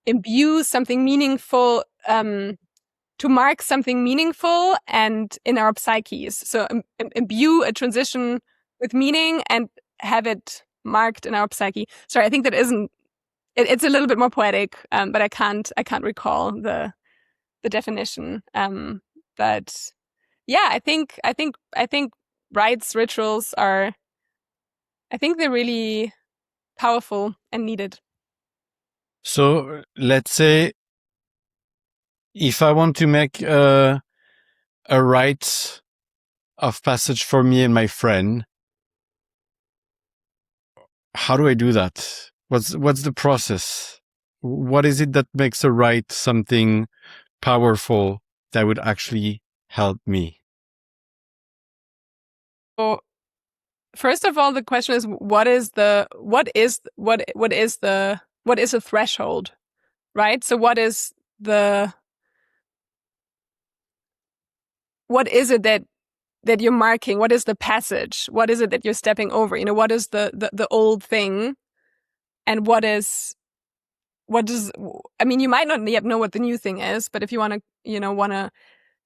imbue something meaningful, to mark something meaningful and in our psyches. So imbue a transition with meaning and have it marked in our psyche. Sorry, I think that isn't. It's a little bit more poetic, but I can't recall the definition. But yeah, I think rites, rituals are. I think they're really powerful and needed. So let's say if I want to make a rite of passage for me and my friend, how do I do that? What's the process? What is it that makes a rite something powerful that would actually help me? So first of all, the question is what is the threshold, right? So what is it that you're marking? What is the passage? What is it that you're stepping over? What is the old thing, and I mean, you might not yet know what the new thing is, but if you want to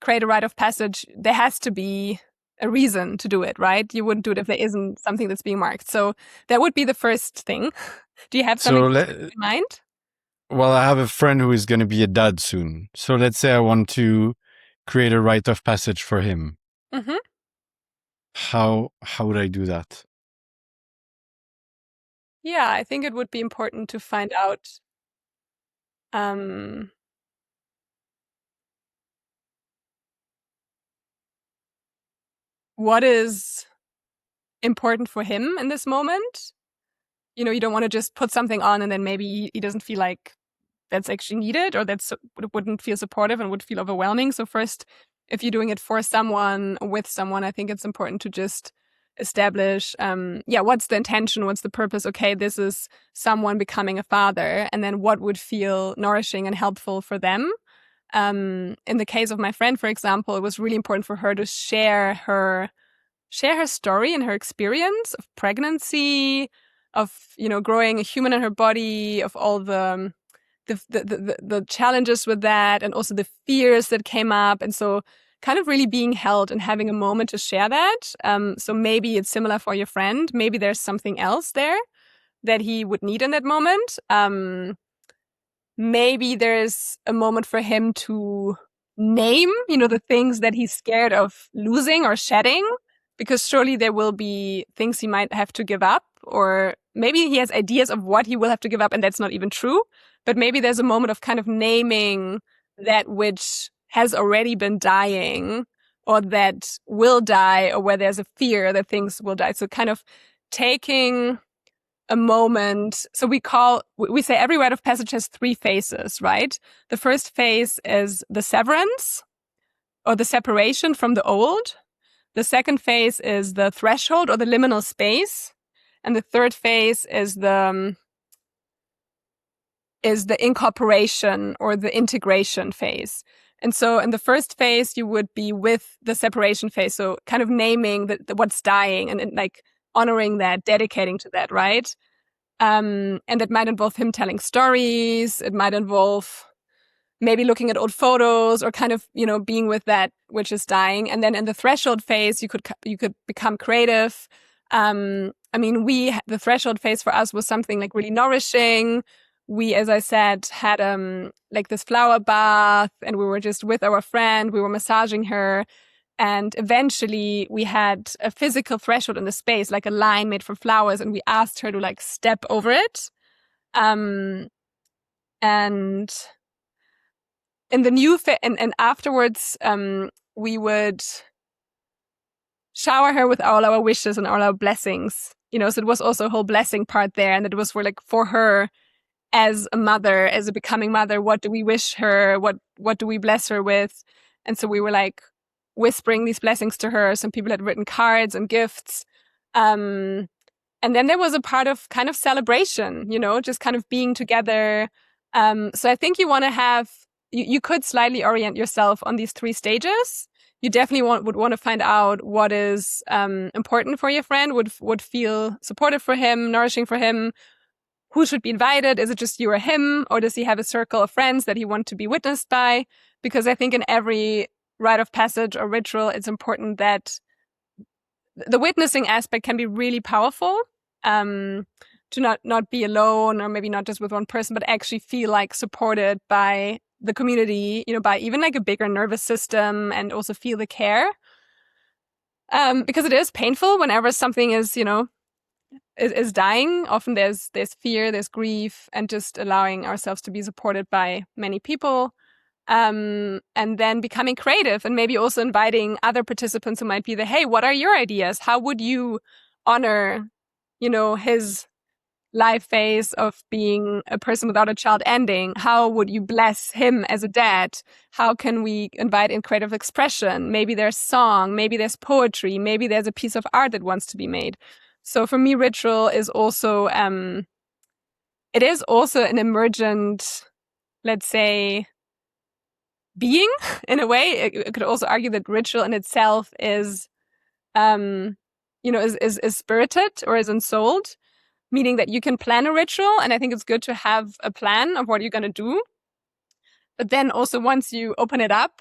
create a rite of passage, there has to be a reason to do it, right? You wouldn't do it if there isn't something that's being marked. So that would be the first thing. Do you have something in mind? Well, I have a friend who is going to be a dad soon. So let's say I want to create a rite of passage for him. Mm-hmm. How would I do that? Yeah, I think it would be important to find out what is important for him in this moment. You don't want to just put something on and then maybe he doesn't feel like that's actually needed, or wouldn't feel supportive and would feel overwhelming. So first, if you're doing it for someone or with someone, I think it's important to just establish, what's the intention? What's the purpose? Okay, this is someone becoming a father, and then what would feel nourishing and helpful for them? In the case of my friend, for example, it was really important for her to share her story and her experience of pregnancy, of growing a human in her body, of all the challenges with that, and also the fears that came up. And so kind of really being held and having a moment to share that. So maybe it's similar for your friend. Maybe there's something else there that he would need in that moment. Maybe there's a moment for him to name, the things that he's scared of losing or shedding, because surely there will be things he might have to give up, or maybe he has ideas of what he will have to give up and that's not even true. But maybe there's a moment of kind of naming that which has already been dying, or that will die, or where there's a fear that things will die. So kind of taking a moment. So we say every rite of passage has 3 phases, right? The first phase is the severance, or the separation from the old. The second phase is the threshold, or the liminal space. And the third phase is the incorporation, or the integration phase. And so in the first phase, you would be with the separation phase. So kind of naming what's dying and like honoring that, dedicating to that, right? And that might involve him telling stories. It might involve maybe looking at old photos, or kind of, being with that which is dying. And then in the threshold phase, you could become creative. The threshold phase for us was something like really nourishing. We, as I said, had like this flower bath, and we were just with our friend. We were massaging her. And eventually we had a physical threshold in the space, like a line made from flowers, and we asked her to like step over it. And in the new and afterwards, we would shower her with all our wishes and all our blessings. So it was also a whole blessing part there, and it was for her as a mother, as a becoming mother. What do we wish her? What do we bless her with? And so we were like whispering these blessings to her. Some people had written cards and gifts. And then there was a part of kind of celebration, just kind of being together. So I think you want to have, you could slightly orient yourself on these 3 stages. you definitely would want to find out what is important for your friend, would feel supportive for him, nourishing for him. Who should be invited? Is it just you or him? Or does he have a circle of friends that he wants to be witnessed by? Because I think in every rite of passage or ritual, it's important that the witnessing aspect can be really powerful. To not be alone, or maybe not just with one person, but actually feel like supported by the community, by even like a bigger nervous system, and also feel the care. Because it is painful whenever something is dying. Often there's fear, there's grief, and just allowing ourselves to be supported by many people. And then becoming creative, and maybe also inviting other participants who might be hey, what are your ideas? How would you honor, his life phase of being a person without a child ending? How would you bless him as a dad? How can we invite in creative expression? Maybe there's song, maybe there's poetry, maybe there's a piece of art that wants to be made. So for me, ritual is also, it is also an emergent, let's say, being in a way. I could also argue that ritual in itself is, is spirited or is ensouled, meaning that you can plan a ritual. And I think it's good to have a plan of what you're going to do. But then also once you open it up,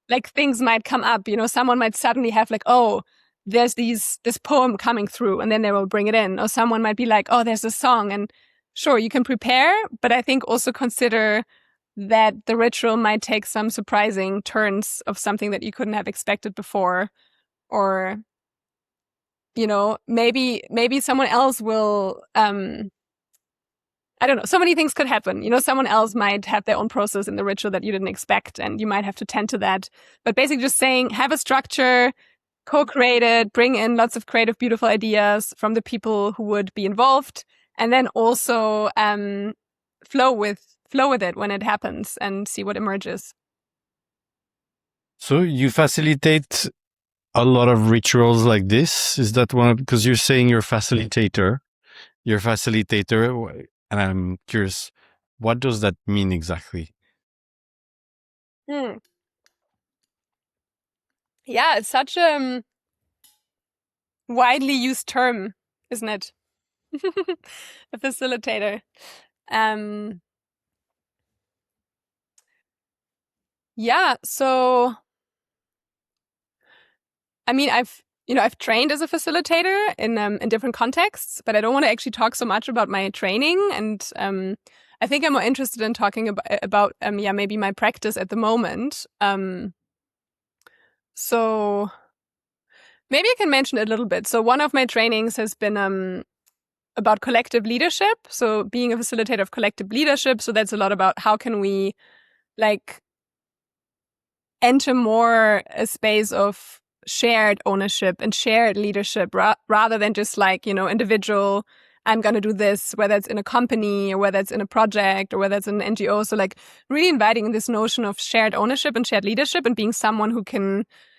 like things might come up, someone might suddenly have oh, there's this poem coming through, and then they will bring it in. Or someone might be oh, there's a song. And sure, you can prepare, but I think also consider that the ritual might take some surprising turns of something that you couldn't have expected before. Or, maybe someone else will, I don't know, so many things could happen. Someone else might have their own process in the ritual that you didn't expect, and you might have to tend to that. But basically just saying, have a structure, co-create it, bring in lots of creative, beautiful ideas from the people who would be involved, and then also flow with it when it happens and see what emerges. So you facilitate a lot of rituals like this? Is that one? Because you're saying you're a facilitator. And I'm curious, what does that mean exactly? Yeah, it's such a widely used term, isn't it? A facilitator. Yeah, so I mean, I've trained as a facilitator in different contexts, but I don't want to actually talk so much about my training. And I think I'm more interested in talking about maybe my practice at the moment. So maybe I can mention a little bit. So one of my trainings has been about collective leadership. So being a facilitator of collective leadership. So that's a lot about how can we enter more a space of shared ownership and shared leadership rather than just individual, I'm going to do this, whether it's in a company or whether it's in a project or whether it's an NGO. So really inviting this notion of shared ownership and shared leadership, and being someone who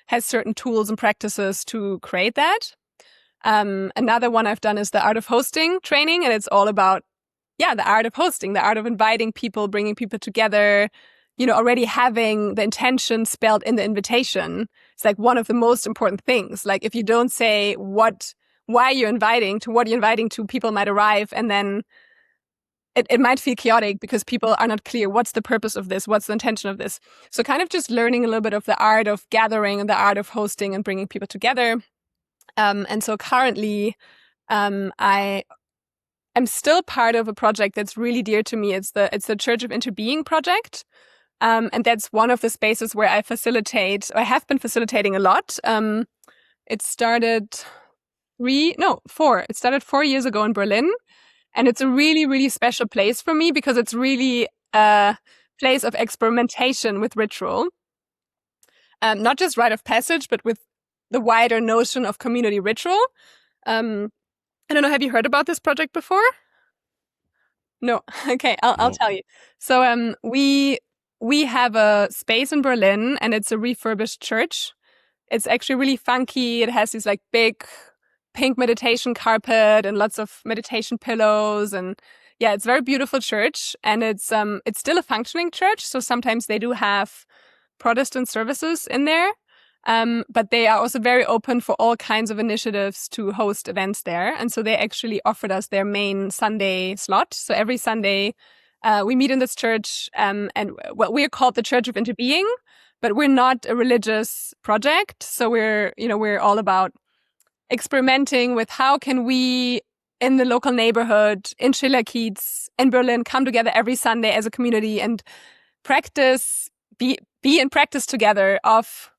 has certain tools and practices to create that. Another one I've done is the art of hosting training, and it's all about, the art of hosting, the art of inviting people, bringing people together, already having the intention spelled in the invitation. It's one of the most important things. If you don't say why you're inviting, to what you're inviting to, people might arrive, and then it might feel chaotic because people are not clear. What's the purpose of this? What's the intention of this? So kind of just learning a little bit of the art of gathering and the art of hosting and bringing people together. And so currently, I'm still part of a project that's really dear to me. It's the Church of Interbeing project. And that's one of the spaces where I have been facilitating a lot. It started 4 years ago in Berlin. And it's a really, really special place for me because it's really a place of experimentation with ritual. Not just rite of passage, but with the wider notion of community ritual. I don't know, have you heard about this project before? No. Okay, I'll tell you. So we have a space in Berlin, and it's a refurbished church. It's actually really funky. It has these big pink meditation carpet and lots of meditation pillows, and it's a very beautiful church. And it's still a functioning church. So sometimes they do have Protestant services in there. But they are also very open for all kinds of initiatives to host events there. And so they actually offered us their main Sunday slot. So every Sunday, we meet in this church, and well, we're called the Church of Interbeing, but we're not a religious project. So we're all about experimenting with how can we in the local neighborhood, in Schillerkiez, in Berlin, come together every Sunday as a community and practice, be in practice together of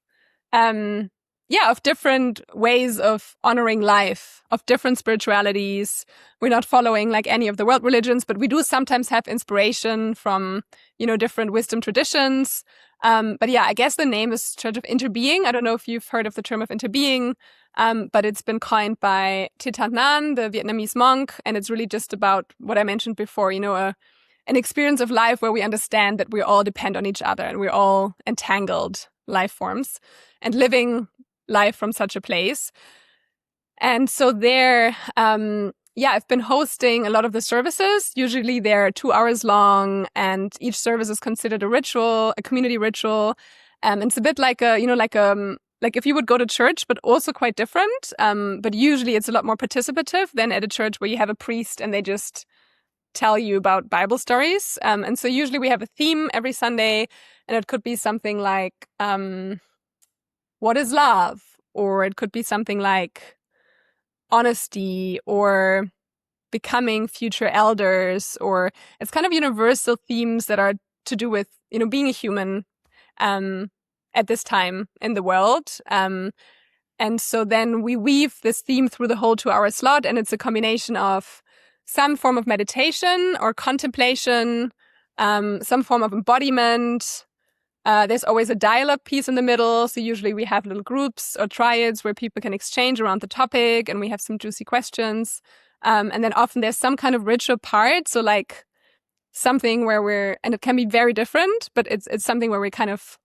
different ways of honoring life, of different spiritualities. We're not following like any of the world religions, but we do sometimes have inspiration from, different wisdom traditions. But yeah, I guess the name is Church of Interbeing. I don't know if you've heard of the term of interbeing, but it's been coined by Thich Nhat Hanh, the Vietnamese monk. And it's really just about what I mentioned before, an experience of life where we understand that we all depend on each other and we're all entangled life forms and living life from such a place. And so there, I've been hosting a lot of the services. Usually they're 2 hours long and each service is considered a ritual, a community ritual. It's a bit like like if you would go to church, but also quite different. But usually it's a lot more participative than at a church where you have a priest and they just tell you about Bible stories. And so usually we have a theme every Sunday, and it could be something like, what is love? Or it could be something like honesty or becoming future elders, or it's kind of universal themes that are to do with, being a human at this time in the world. And so then we weave this theme through the whole 2-hour slot, and it's a combination of some form of meditation or contemplation, some form of embodiment. There's always a dialogue piece in the middle. So usually we have little groups or triads where people can exchange around the topic, and we have some juicy questions. And then often there's some kind of ritual part. So like something where and it can be very different, but it's something where we're kind of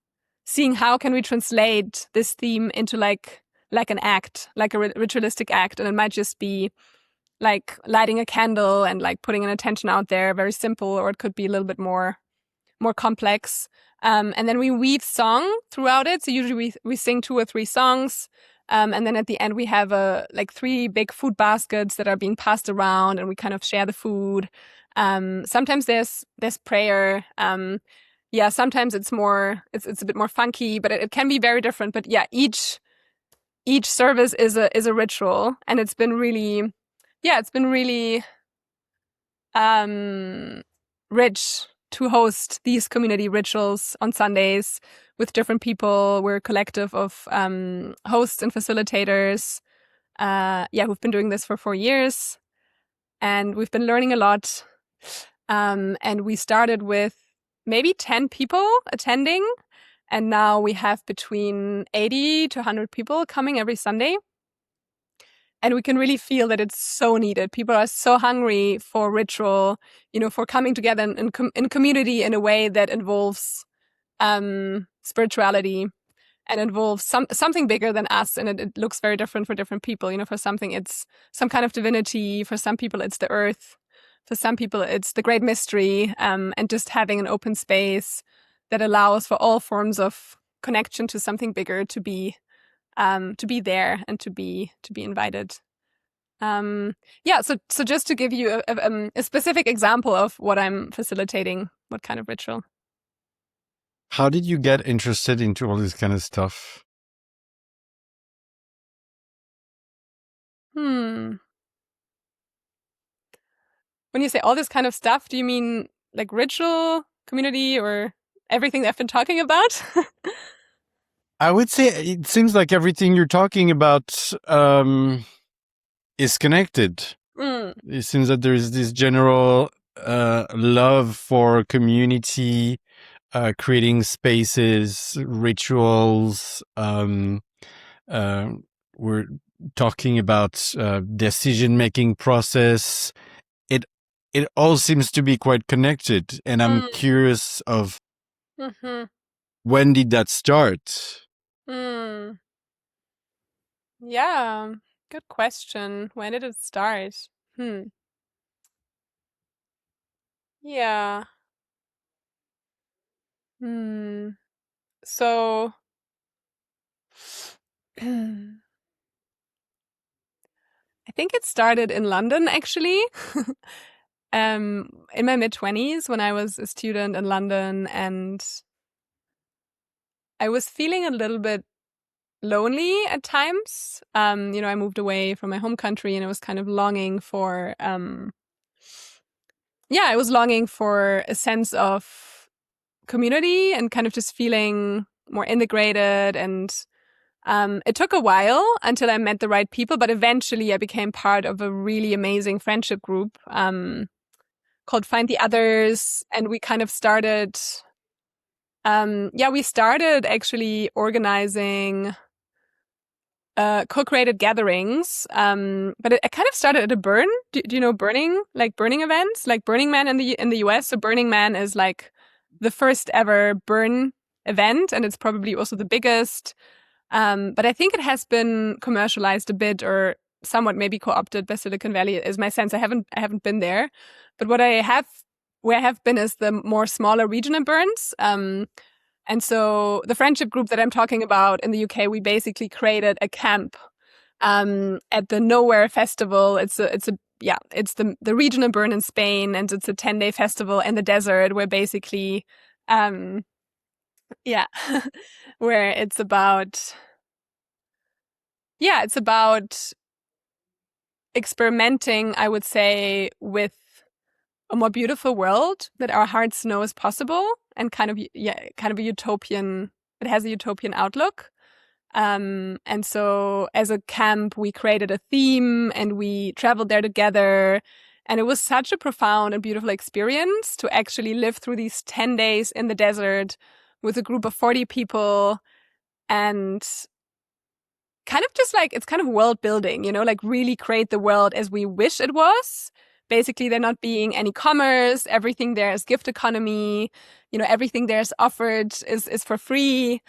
seeing how can we translate this theme into like an act, like a ritualistic act. And it might just be like lighting a candle and like putting an intention out there, very simple, or it could be a little bit more complex. And then we weave song throughout it. So usually we sing 2 or 3 songs. And then at the end we have 3 big food baskets that are being passed around, and we kind of share the food. Sometimes there's prayer. Sometimes it's a bit more funky, but it can be very different. But yeah, each service is a ritual, and it's been really rich to host these community rituals on Sundays with different people. We're a collective of hosts and facilitators. Who've been doing this for 4 years, and we've been learning a lot. And we started with maybe 10 people attending, and now we have between 80 to 100 people coming every Sunday. And we can really feel that it's so needed. People are so hungry for ritual, for coming together in community in a way that involves spirituality and involves something bigger than us. And it looks very different for different people. For something it's some kind of divinity. For some people it's the earth. For some people it's the great mystery. And just having an open space that allows for all forms of connection to something bigger to be there and to be invited. So just to give you a specific example of what I'm facilitating, what kind of ritual. How did you get interested into all this kind of stuff? When you say all this kind of stuff, do you mean like ritual, community, or everything that I've been talking about? I would say it seems like everything you're talking about is connected. It seems that there's this general love for community, creating spaces, rituals. We're talking about decision-making process. It all seems to be quite connected, and I'm curious of when did that start? Yeah, good question. When did it start? Yeah. So I think it started in London, actually. In my mid-20s, when I was a student in London, and I was feeling a little bit lonely at times. I moved away from my home country, and I was kind of longing for, I was longing for a sense of community and kind of just feeling more integrated. And it took a while until I met the right people, but eventually I became part of a really amazing friendship group called Find the Others. And we kind of started, we started actually organizing co-created gatherings. But it kind of started at a burn. Do you know burning? Like burning events? Like Burning Man in the US. So Burning Man is like the first ever burn event, and it's probably also the biggest. But I think it has been commercialized a bit, or somewhat maybe co-opted by Silicon Valley, is my sense. I haven't been there. But where I have been is the more smaller regional burns. And so the friendship group that I'm talking about in the UK, we basically created a camp at the Nowhere Festival. It's the regional burn in Spain, and it's a 10-day festival in the desert where basically where it's about experimenting, I would say, with a more beautiful world that our hearts know is possible, and kind of a utopian. It has a utopian outlook. And so as a camp, we created a theme and we traveled there together. And it was such a profound and beautiful experience to actually live through these 10 days in the desert with a group of 40 people, and kind of just like, it's kind of world building, like really create the world as we wish it was. Basically, there not being any commerce, everything there is gift economy, everything there is offered is for free.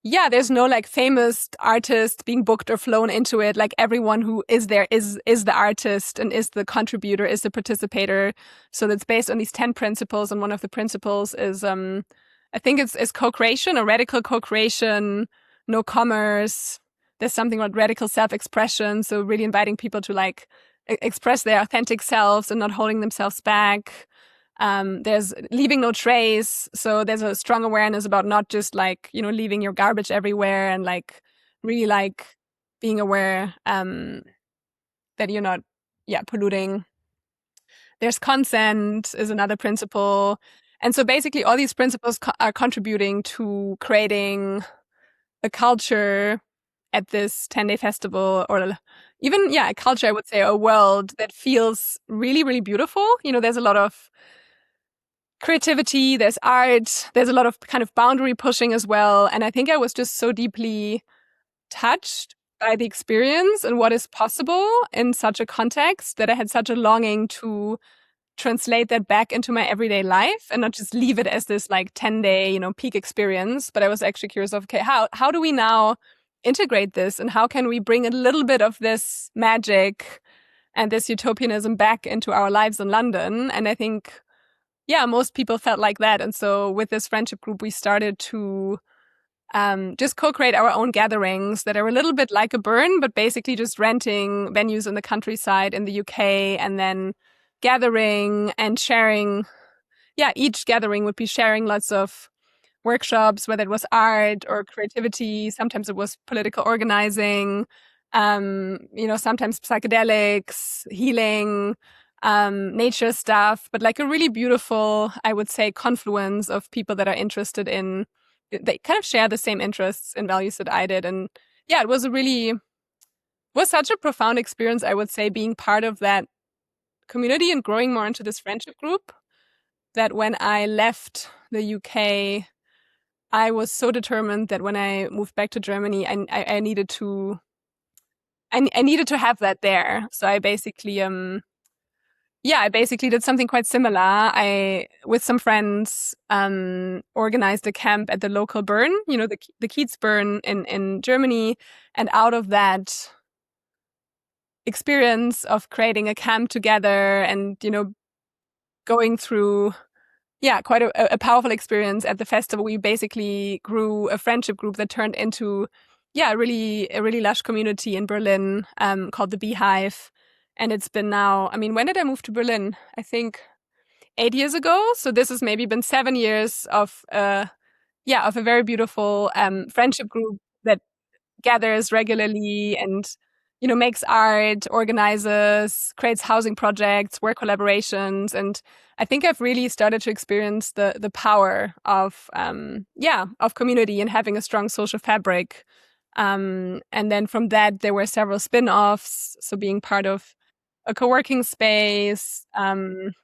There's no like famous artist being booked or flown into it. Like everyone who is there is the artist and is the contributor, is the participator. So that's based on these 10 principles. And one of the principles is, I think it's co-creation or radical co-creation, no commerce. There's something about radical self-expression. So really inviting people to like express their authentic selves and not holding themselves back. There's leaving no trace. So there's a strong awareness about not just like, leaving your garbage everywhere, and like really like being aware that you're not polluting. There's consent is another principle. And so basically all these principles are contributing to creating a culture at this 10-day festival, or even, a culture, I would say, a world that feels really, really beautiful. There's a lot of creativity, there's art, there's a lot of kind of boundary pushing as well. And I think I was just so deeply touched by the experience and what is possible in such a context that I had such a longing to translate that back into my everyday life and not just leave it as this like 10-day, peak experience. But I was actually curious of, okay, how do we now integrate this, and how can we bring a little bit of this magic and this utopianism back into our lives in London? And I think, most people felt like that. And so with this friendship group, we started to just co-create our own gatherings that are a little bit like a burn, but basically just renting venues in the countryside in the UK, and then gathering and sharing. Each gathering would be sharing lots of workshops, whether it was art or creativity. Sometimes it was political organizing, sometimes psychedelics, healing, nature stuff, but like a really beautiful, I would say, confluence of people that are interested in, they kind of share the same interests and values that I did. And it was such a profound experience, I would say, being part of that community and growing more into this friendship group, that when I left the UK, I was so determined that when I moved back to Germany, I needed to have that there. So I basically did something quite similar. I, with some friends, organized a camp at the local burn, the Kiez burn in Germany. And out of that experience of creating a camp together and, going through quite a powerful experience at the festival. We basically grew a friendship group that turned into, a really lush community in Berlin, called the Beehive. And it's been now, I mean, when did I move to Berlin? I think 8 years ago. So this has maybe been 7 years of, of a very beautiful, friendship group that gathers regularly and, makes art, organizes, creates housing projects, work collaborations. And I think I've really started to experience the power of, of community and having a strong social fabric. And then from that, there were several spin-offs. So being part of a co-working space, and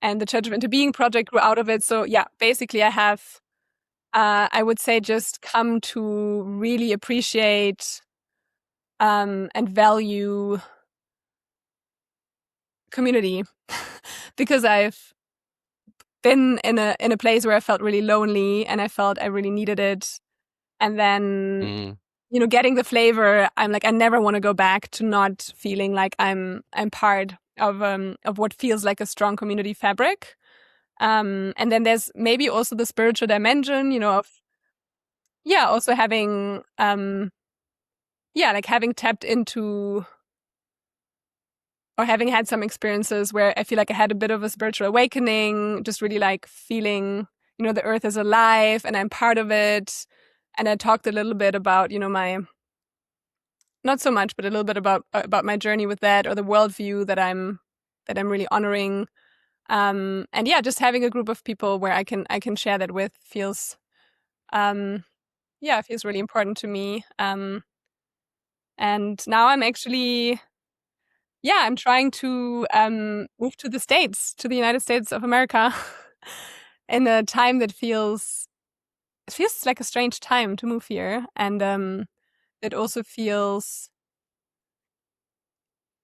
the Church of Interbeing project grew out of it. So basically I have, I would say, just come to really appreciate, and value community because I've been in a place where I felt really lonely and I felt I really needed it. And then, getting the flavor, I'm like, I never want to go back to not feeling like I'm part of what feels like a strong community fabric. And then there's maybe also the spiritual dimension, of also having, like having tapped into, or having had some experiences where I feel like I had a bit of a spiritual awakening, just really like feeling, the earth is alive and I'm part of it. And I talked a little bit about, my, not so much, but a little bit about my journey with that, or the worldview that I'm really honoring. And just having a group of people where I can share that with feels, feels really important to me. And now I'm actually, I'm trying to, move to the States, to the United States of America, in a time that feels like a strange time to move here. And it also feels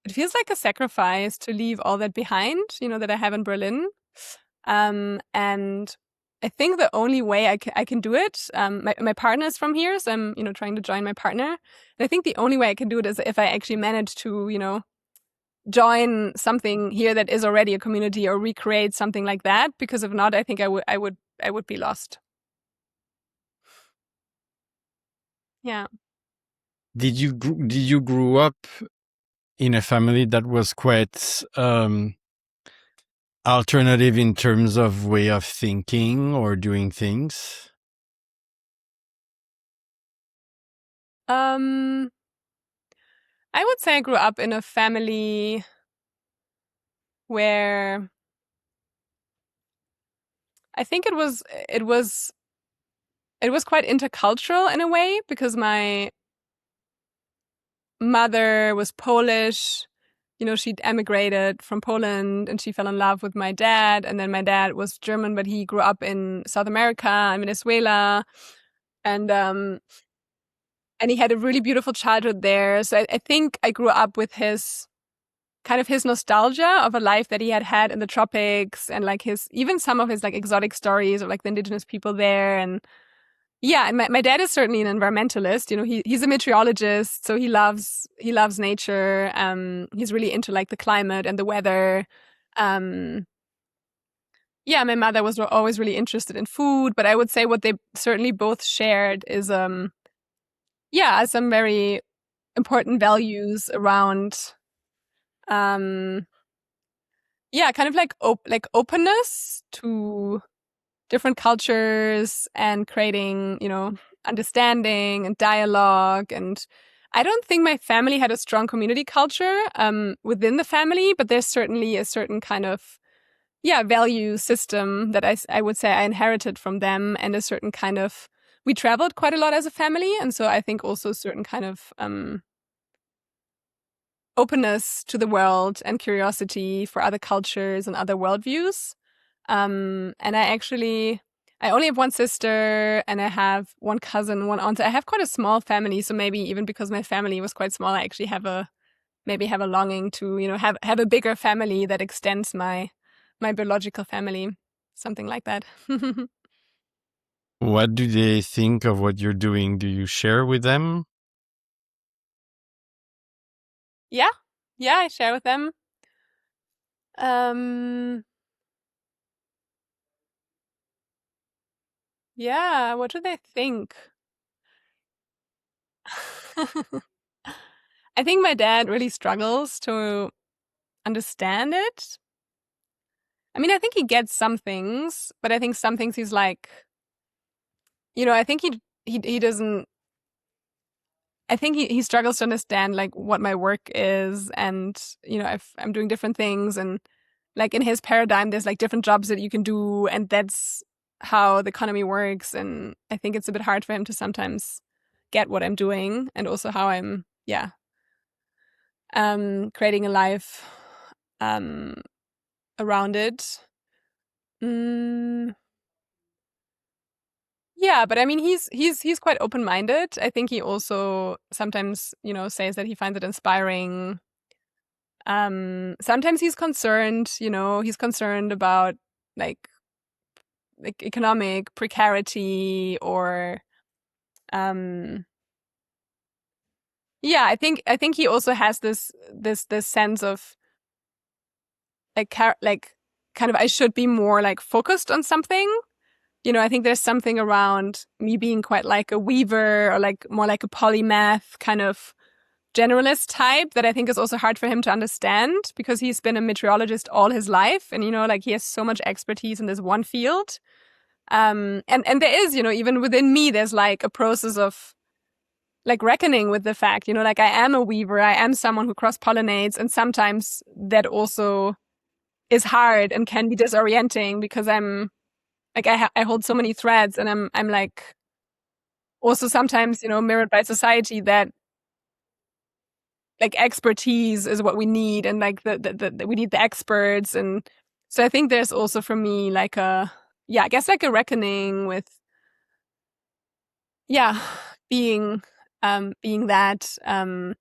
like a sacrifice to leave all that behind, that I have in Berlin. And I think the only way I can do it, my partner is from here, so I'm, trying to join my partner. And I think the only way I can do it is if I actually manage to, join something here that is already a community, or recreate something like that. Because if not, I think I would be lost. Yeah. Did you grow up in a family that was quite alternative in terms of way of thinking or doing things? I would say I grew up in a family where I think it was quite intercultural in a way, because my mother was Polish. She'd emigrated from Poland and she fell in love with my dad. And then my dad was German, but he grew up in South America, in Venezuela. And he had a really beautiful childhood there. So I think I grew up with his nostalgia of a life that he had in the tropics, and like even some of his like exotic stories of like the indigenous people there. And and my dad is certainly an environmentalist. He's a meteorologist, so he loves nature. He's really into like the climate and the weather. My mother was always really interested in food, but I would say what they certainly both shared is some very important values around kind of like openness to different cultures and creating, understanding and dialogue. And I don't think my family had a strong community culture within the family, but there's certainly a certain kind of value system that I would say I inherited from them, and a certain kind of, we traveled quite a lot as a family, and so I think also a certain kind of openness to the world and curiosity for other cultures and other worldviews. And I only have one sister, and I have one cousin, one aunt. I have quite a small family, so maybe even because my family was quite small, I actually have a longing to, have a bigger family that extends my biological family, something like that. What do they think of what you're doing? Do you share with them? Yeah, I share with them. Um, Yeah, what do they think? I think my dad really struggles to understand it. I mean, I think he gets some things, but I think some things he's like, I think he doesn't. I think he struggles to understand like what my work is, and if I'm doing different things, and like in his paradigm, there's like different jobs that you can do, and that's how the economy works. And I think it's a bit hard for him to sometimes get what I'm doing, and also how I'm, creating a life um, around it. Mm, yeah, but I mean, he's quite open minded. I think he also sometimes, says that he finds it inspiring. Sometimes he's concerned. He's concerned about like economic precarity or um yeah, I think he also has this sense of like like kind of I should be more like focused on something. I think there's something around me being quite like a weaver or like more like a polymath kind of generalist type that I think is also hard for him to understand because he's been a meteorologist all his life, and like he has so much expertise in this one field. And there is, even within me, there's like a process of like reckoning with the fact, like I am a weaver, I am someone who cross pollinates, and sometimes that also is hard and can be disorienting because I'm like I hold so many threads, and I'm like also sometimes mirrored by society that like expertise is what we need, and like the we need the experts. And so I think there's also for me like I guess like a reckoning with yeah being that and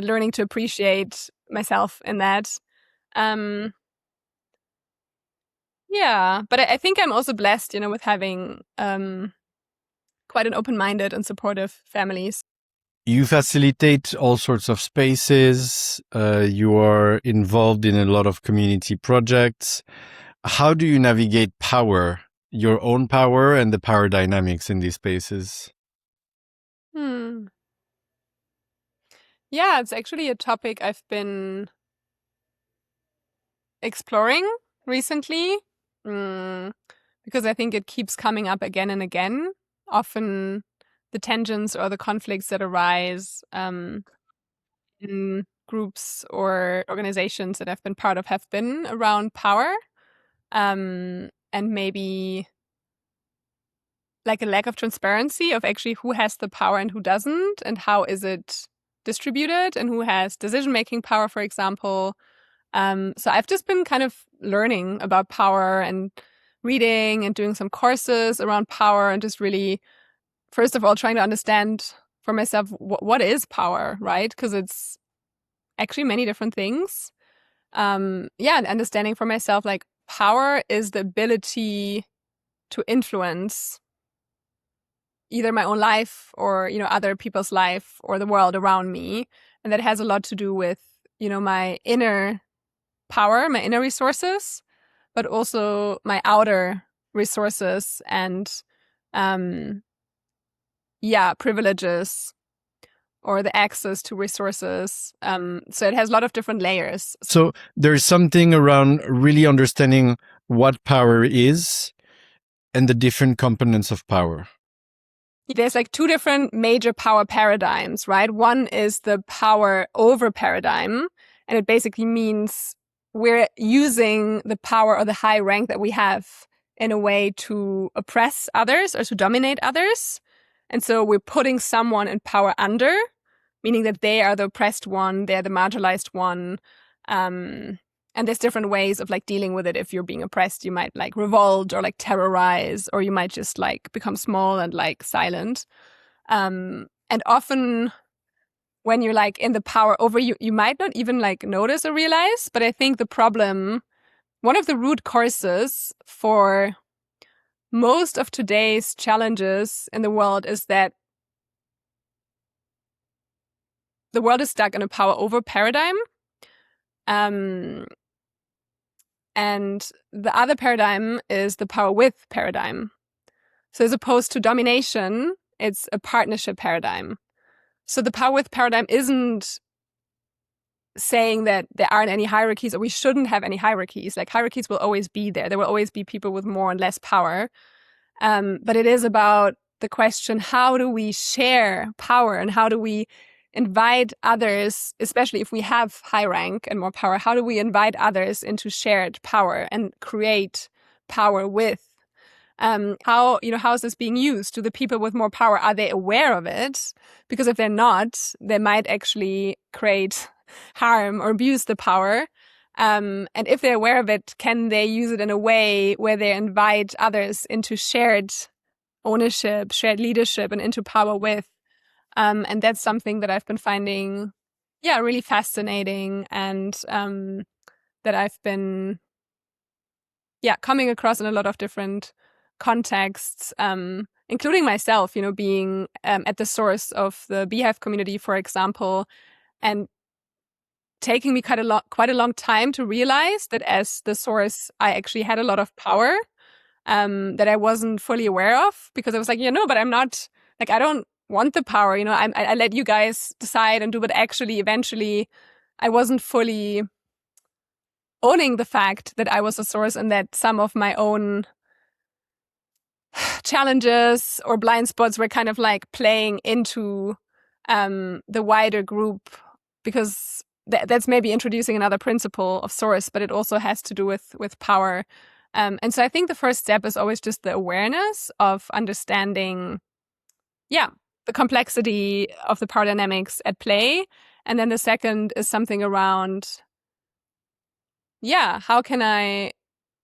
learning to appreciate myself in that. um yeah, but I think I'm also blessed with having quite an open-minded and supportive families. You facilitate all sorts of spaces. You are involved in a lot of community projects. How do you navigate power, your own power, and the power dynamics in these spaces? Yeah, it's actually a topic I've been exploring recently, because I think it keeps coming up again and again. Often the tensions or the conflicts that arise in groups or organizations that I've been part of have been around power, and maybe like a lack of transparency of actually who has the power and who doesn't, and how is it distributed, and who has decision-making power, for example. So I've just been kind of learning about power and reading and doing some courses around power, and just really, first of all, trying to understand for myself what is power, right? Because it's actually many different things. And understanding for myself, like power is the ability to influence either my own life or other people's life or the world around me, and that has a lot to do with my inner power, my inner resources, but also my outer resources and um privileges or the access to resources. So it has a lot of different layers. So there's something around really understanding what power is and the different components of power. There's like two different major power paradigms, right? One is the power over paradigm, and it basically means we're using the power or the high rank that we have in a way to oppress others or to dominate others. And so we're putting someone in power under, meaning that they are the oppressed one, they're the marginalized one. And there's different ways of like dealing with it. If you're being oppressed, you might like revolt or like terrorize, or you might just like become small and like silent. And often when you're like in the power over, you might not even like notice or realize. But I think the problem, one of the root causes for most of today's challenges in the world is that the world is stuck in a power over paradigm. And the other paradigm is the power with paradigm. So as opposed to domination, it's a partnership paradigm. So the power with paradigm isn't saying that there aren't any hierarchies or we shouldn't have any hierarchies. Like hierarchies will always be there. There will always be people with more and less power. But it is about the question, how do we share power and how do we invite others, especially if we have high rank and more power, how do we invite others into shared power and create power with? How is this being used? Do the people with more power, are they aware of it? Because if they're not, they might actually create harm or abuse the power. And if they're aware of it, can they use it in a way where they invite others into shared ownership, shared leadership, and into power with? And that's something that I've been finding, really fascinating, and that I've been, coming across in a lot of different contexts, including myself, being at the source of the Beehive community, for example, and taking me quite a long time to realize that as the source, I actually had a lot of power that I wasn't fully aware of, because I was like, but I'm not, like, I don't want the power, I let you guys decide and do, but actually, eventually, I wasn't fully owning the fact that I was a source and that some of my own challenges or blind spots were kind of like playing into the wider group, because that's maybe introducing another principle of source, but it also has to do with power. And so I think the first step is always just the awareness of understanding, the complexity of the power dynamics at play. And then the second is something around, how can I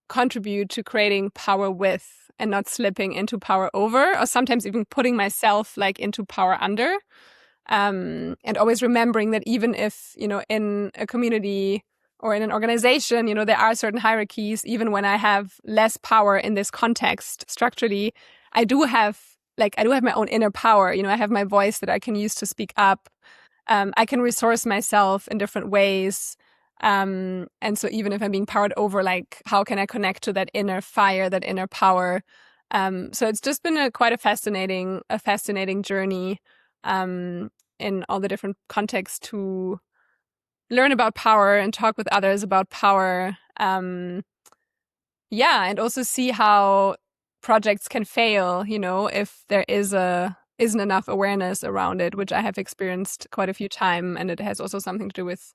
contribute to creating power with and not slipping into power over, or sometimes even putting myself like into power under. And always remembering that even if, in a community or in an organization, there are certain hierarchies, even when I have less power in this context structurally, I do have my own inner power. I have my voice that I can use to speak up. I can resource myself in different ways. And so even if I'm being powered over, like, how can I connect to that inner fire, that inner power? So it's just been quite a fascinating journey in all the different contexts to learn about power and talk with others about power. And also see how projects can fail, if there isn't enough awareness around it, which I have experienced quite a few times. And it has also something to do with,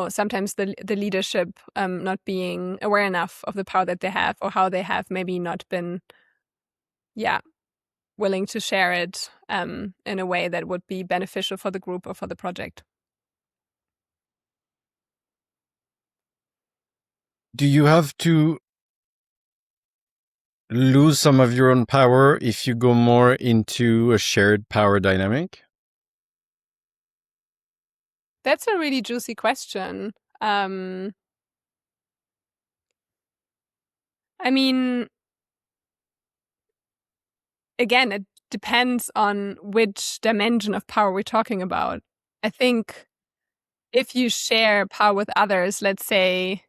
sometimes the leadership not being aware enough of the power that they have, or how they have maybe not been, willing to share it in a way that would be beneficial for the group or for the project. Do you have to lose some of your own power if you go more into a shared power dynamic? That's a really juicy question. I mean, again, it depends on which dimension of power we're talking about. I think if you share power with others, let's say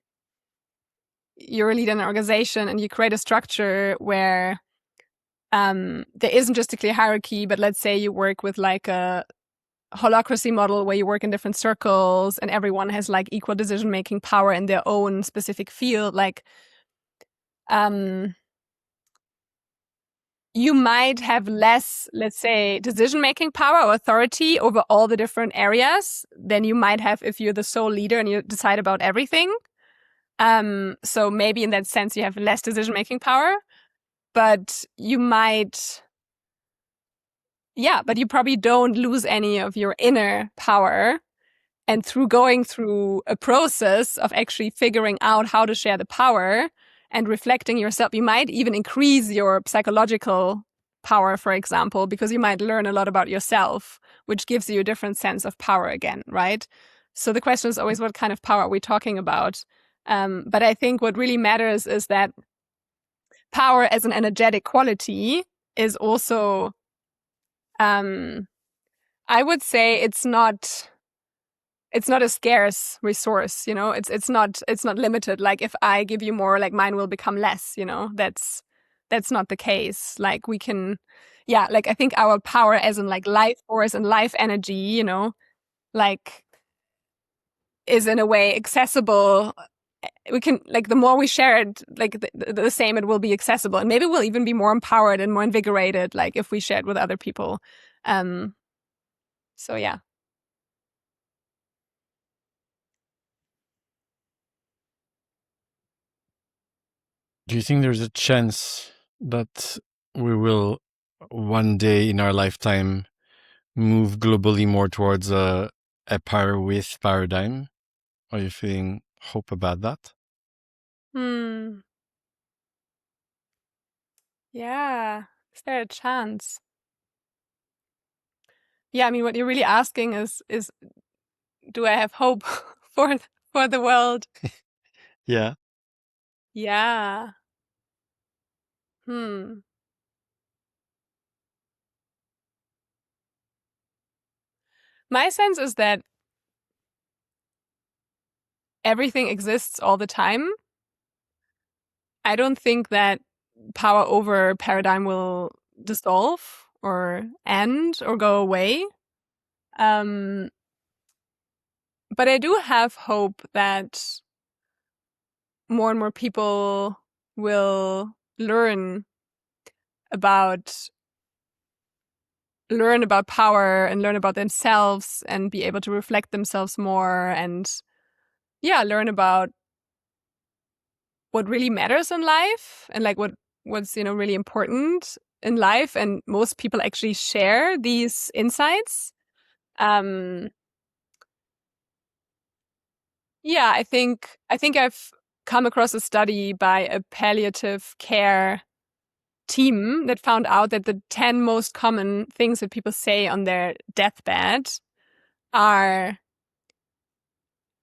you're a leader in an organization and you create a structure where there isn't just a clear hierarchy, but let's say you work with like a holacracy model where you work in different circles and everyone has like equal decision-making power in their own specific field. Like, you might have less, let's say, decision-making power or authority over all the different areas than you might have if you're the sole leader and you decide about everything. So maybe in that sense, you have less decision-making power, but you might, but you probably don't lose any of your inner power. And through going through a process of actually figuring out how to share the power and reflecting yourself, you might even increase your psychological power, for example, because you might learn a lot about yourself, which gives you a different sense of power again, right? So the question is always, what kind of power are we talking about? But I think what really matters is that power as an energetic quality is also, I would say it's not a scarce resource, it's not limited. Like, if I give you more, like, mine will become less, that's that's not the case. Like we can, like I think our power as in like life force and life energy, like is in a way accessible. We can, like, the more we share it, like the same, it will be accessible, and maybe we'll even be more empowered and more invigorated, like if we share it with other people. So yeah. Do you think there's a chance that we will one day in our lifetime move globally more towards a power with paradigm? Are you feeling hope about that? Yeah. Is there a chance? Yeah, I mean, what you're really asking is do I have hope for the world? Yeah. Yeah. Hmm. My sense is that everything exists all the time. I don't think that power over paradigm will dissolve or end or go away. But I do have hope that more and more people will learn about power and learn about themselves and be able to reflect themselves more and learn about what really matters in life and like what's really important in life. And most people actually share these insights. I think I've come across a study by a palliative care team that found out that the 10 most common things that people say on their deathbed are,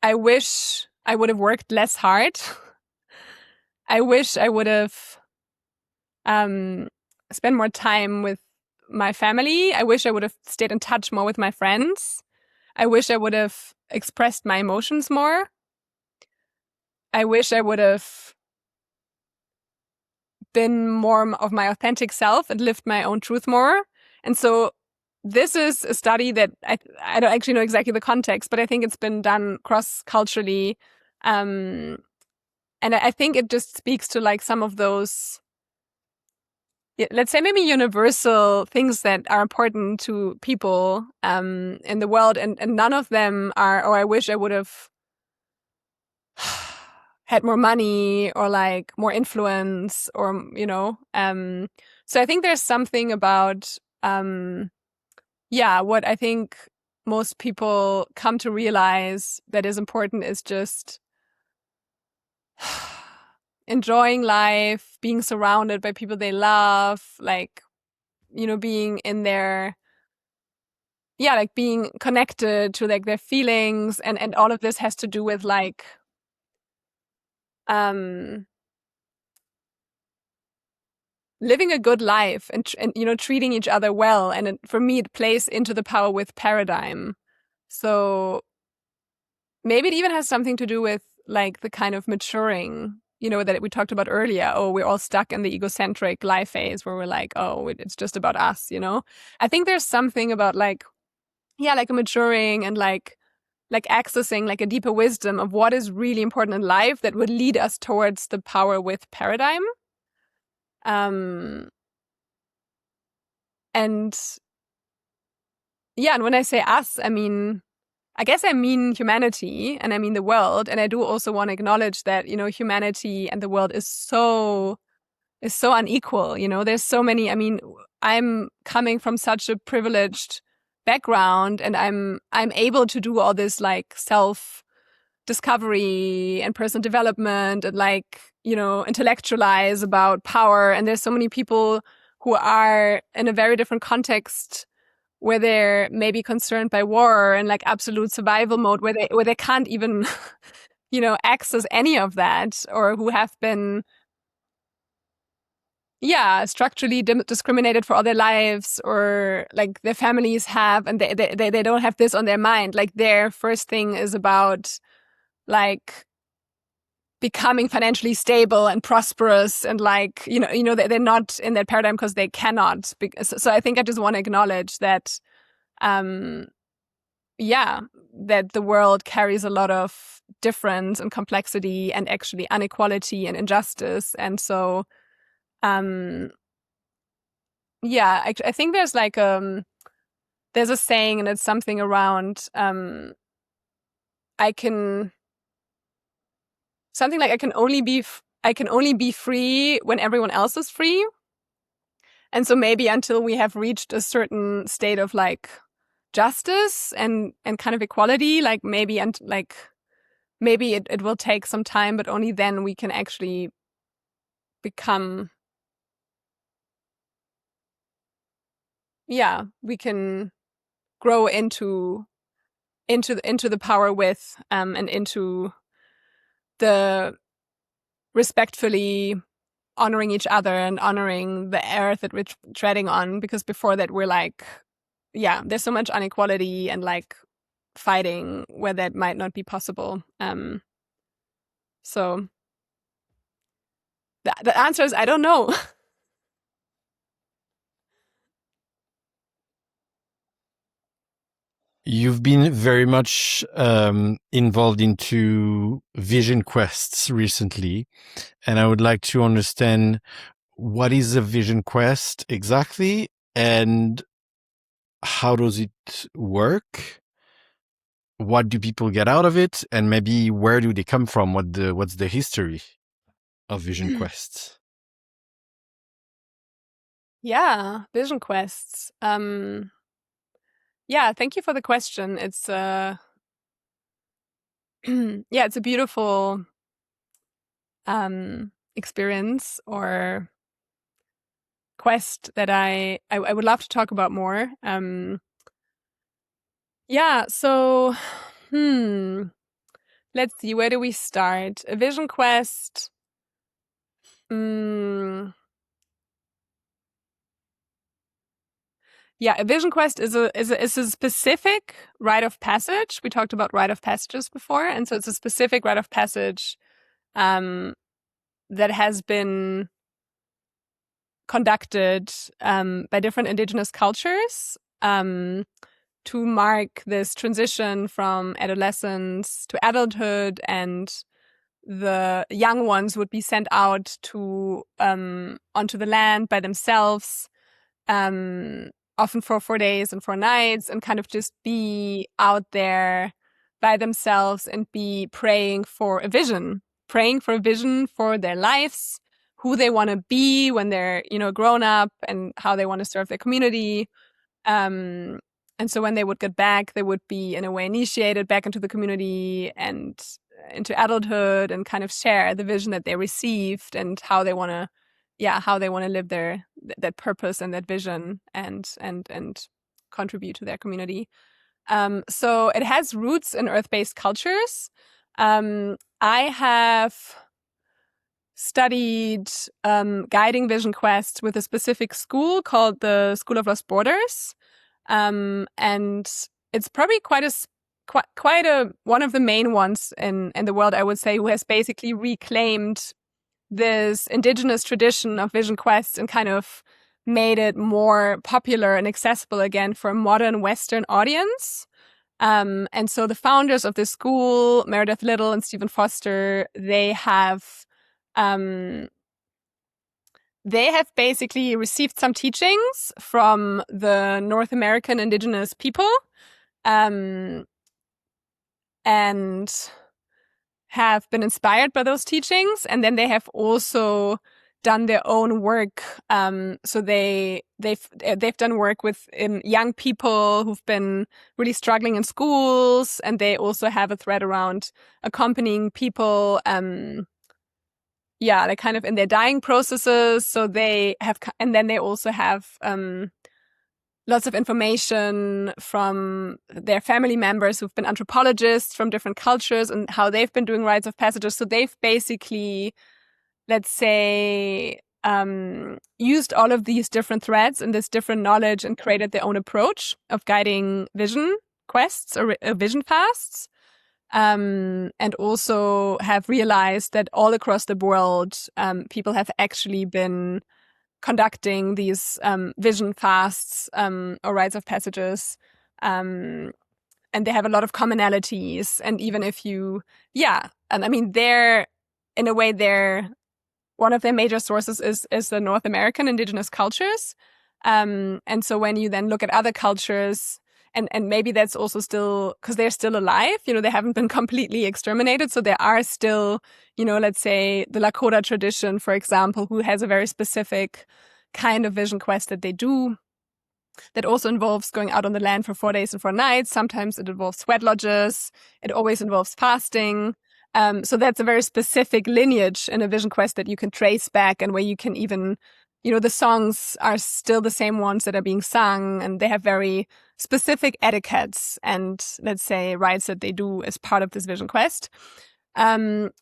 I wish I would have worked less hard. I wish I would have spent more time with my family. I wish I would have stayed in touch more with my friends. I wish I would have expressed my emotions more. I wish I would have been more of my authentic self and lived my own truth more. And so this is a study that I don't actually know exactly the context, but I think it's been done cross-culturally. And I think it just speaks to like some of those, let's say maybe universal things that are important to people in the world. And none of them are, I wish I would have had more money or like more influence or, so I think there's something about, what I think most people come to realize that is important is just enjoying life, being surrounded by people they love, like, being in their, like being connected to like their feelings. And all of this has to do with like, living a good life and treating each other well. And for me, it plays into the power with paradigm. So maybe it even has something to do with like the kind of maturing, that we talked about earlier. Oh, we're all stuck in the egocentric life phase where we're like, oh, it's just about us, I think there's something about like, like a maturing and like accessing like a deeper wisdom of what is really important in life that would lead us towards the power with paradigm. And and when I say us, I guess I mean humanity and I mean the world. And I do also want to acknowledge that, humanity and the world is so unequal. There's so many, I'm coming from such a privileged background and I'm able to do all this like self discovery and personal development and like, intellectualize about power. And there's so many people who are in a very different context where they're maybe concerned by war and like absolute survival mode, where they can't even, access any of that, or who have been, structurally discriminated for all their lives, or like their families have, and they don't have this on their mind. Like their first thing is about like becoming financially stable and prosperous, and like, they're not in that paradigm because they cannot. So I think I just want to acknowledge that, that the world carries a lot of difference and complexity and actually inequality and injustice. And so, I think there's like, there's a saying, and it's something around, I can only be free when everyone else is free. And so maybe until we have reached a certain state of like justice and kind of equality, like maybe it will take some time, but only then we can actually become, we can grow into the power with, and into the respectfully honoring each other and honoring the earth that we're treading on. Because before that, we're like, there's so much inequality and like fighting where that might not be possible. So the answer is, I don't know. You've been very much involved into vision quests recently, and I would like to understand, what is a vision quest exactly, and how does it work? What do people get out of it, and maybe where do they come from? What's the history of vision quests? Yeah, vision quests. Yeah, thank you for the question. It's it's a beautiful experience or quest that I would love to talk about more. So let's see, where do we start? A vision quest. A vision quest is a specific rite of passage. We talked about rite of passages before, and so it's a specific rite of passage that has been conducted by different indigenous cultures to mark this transition from adolescence to adulthood, and the young ones would be sent out to onto the land by themselves, often for 4 days and 4 nights, and kind of just be out there by themselves and be praying for a vision for their lives, who they want to be when they're, grown up, and how they want to serve their community. And so when they would get back, they would be in a way initiated back into the community and into adulthood, and kind of share the vision that they received and how they want to live that purpose and that vision, and contribute to their community. So it has roots in earth-based cultures. I have studied guiding vision quests with a specific school called the School of Lost Borders, and it's probably quite a one of the main ones in the world, I would say, who has basically reclaimed this indigenous tradition of vision quests and kind of made it more popular and accessible again for a modern Western audience. And so the founders of this school, Meredith Little and Stephen Foster, they have basically received some teachings from the North American indigenous people, and have been inspired by those teachings. And then they have also done their own work. So they've done work with young people who've been really struggling in schools, and they also have a thread around accompanying people, like kind of in their dying processes. So they have, and then they also have lots of information from their family members who've been anthropologists from different cultures and how they've been doing rites of passages. So they've basically, let's say, used all of these different threads and this different knowledge and created their own approach of guiding vision quests or vision fasts. and also have realized that all across the world, people have actually been conducting these vision fasts or rites of passages. And they have a lot of commonalities. And even if you, and I mean, in a way, one of their major sources is the North American indigenous cultures. And so when you then look at other cultures, and maybe that's also still because they're still alive, they haven't been completely exterminated. So there are still, let's say the Lakota tradition, for example, who has a very specific kind of vision quest that they do. That also involves going out on the land for 4 days and 4 nights. Sometimes it involves sweat lodges. It always involves fasting. So that's a very specific lineage in a vision quest that you can trace back, and where you can even, the songs are still the same ones that are being sung, and they have very specific etiquettes and, let's say, rites that they do as part of this vision quest. And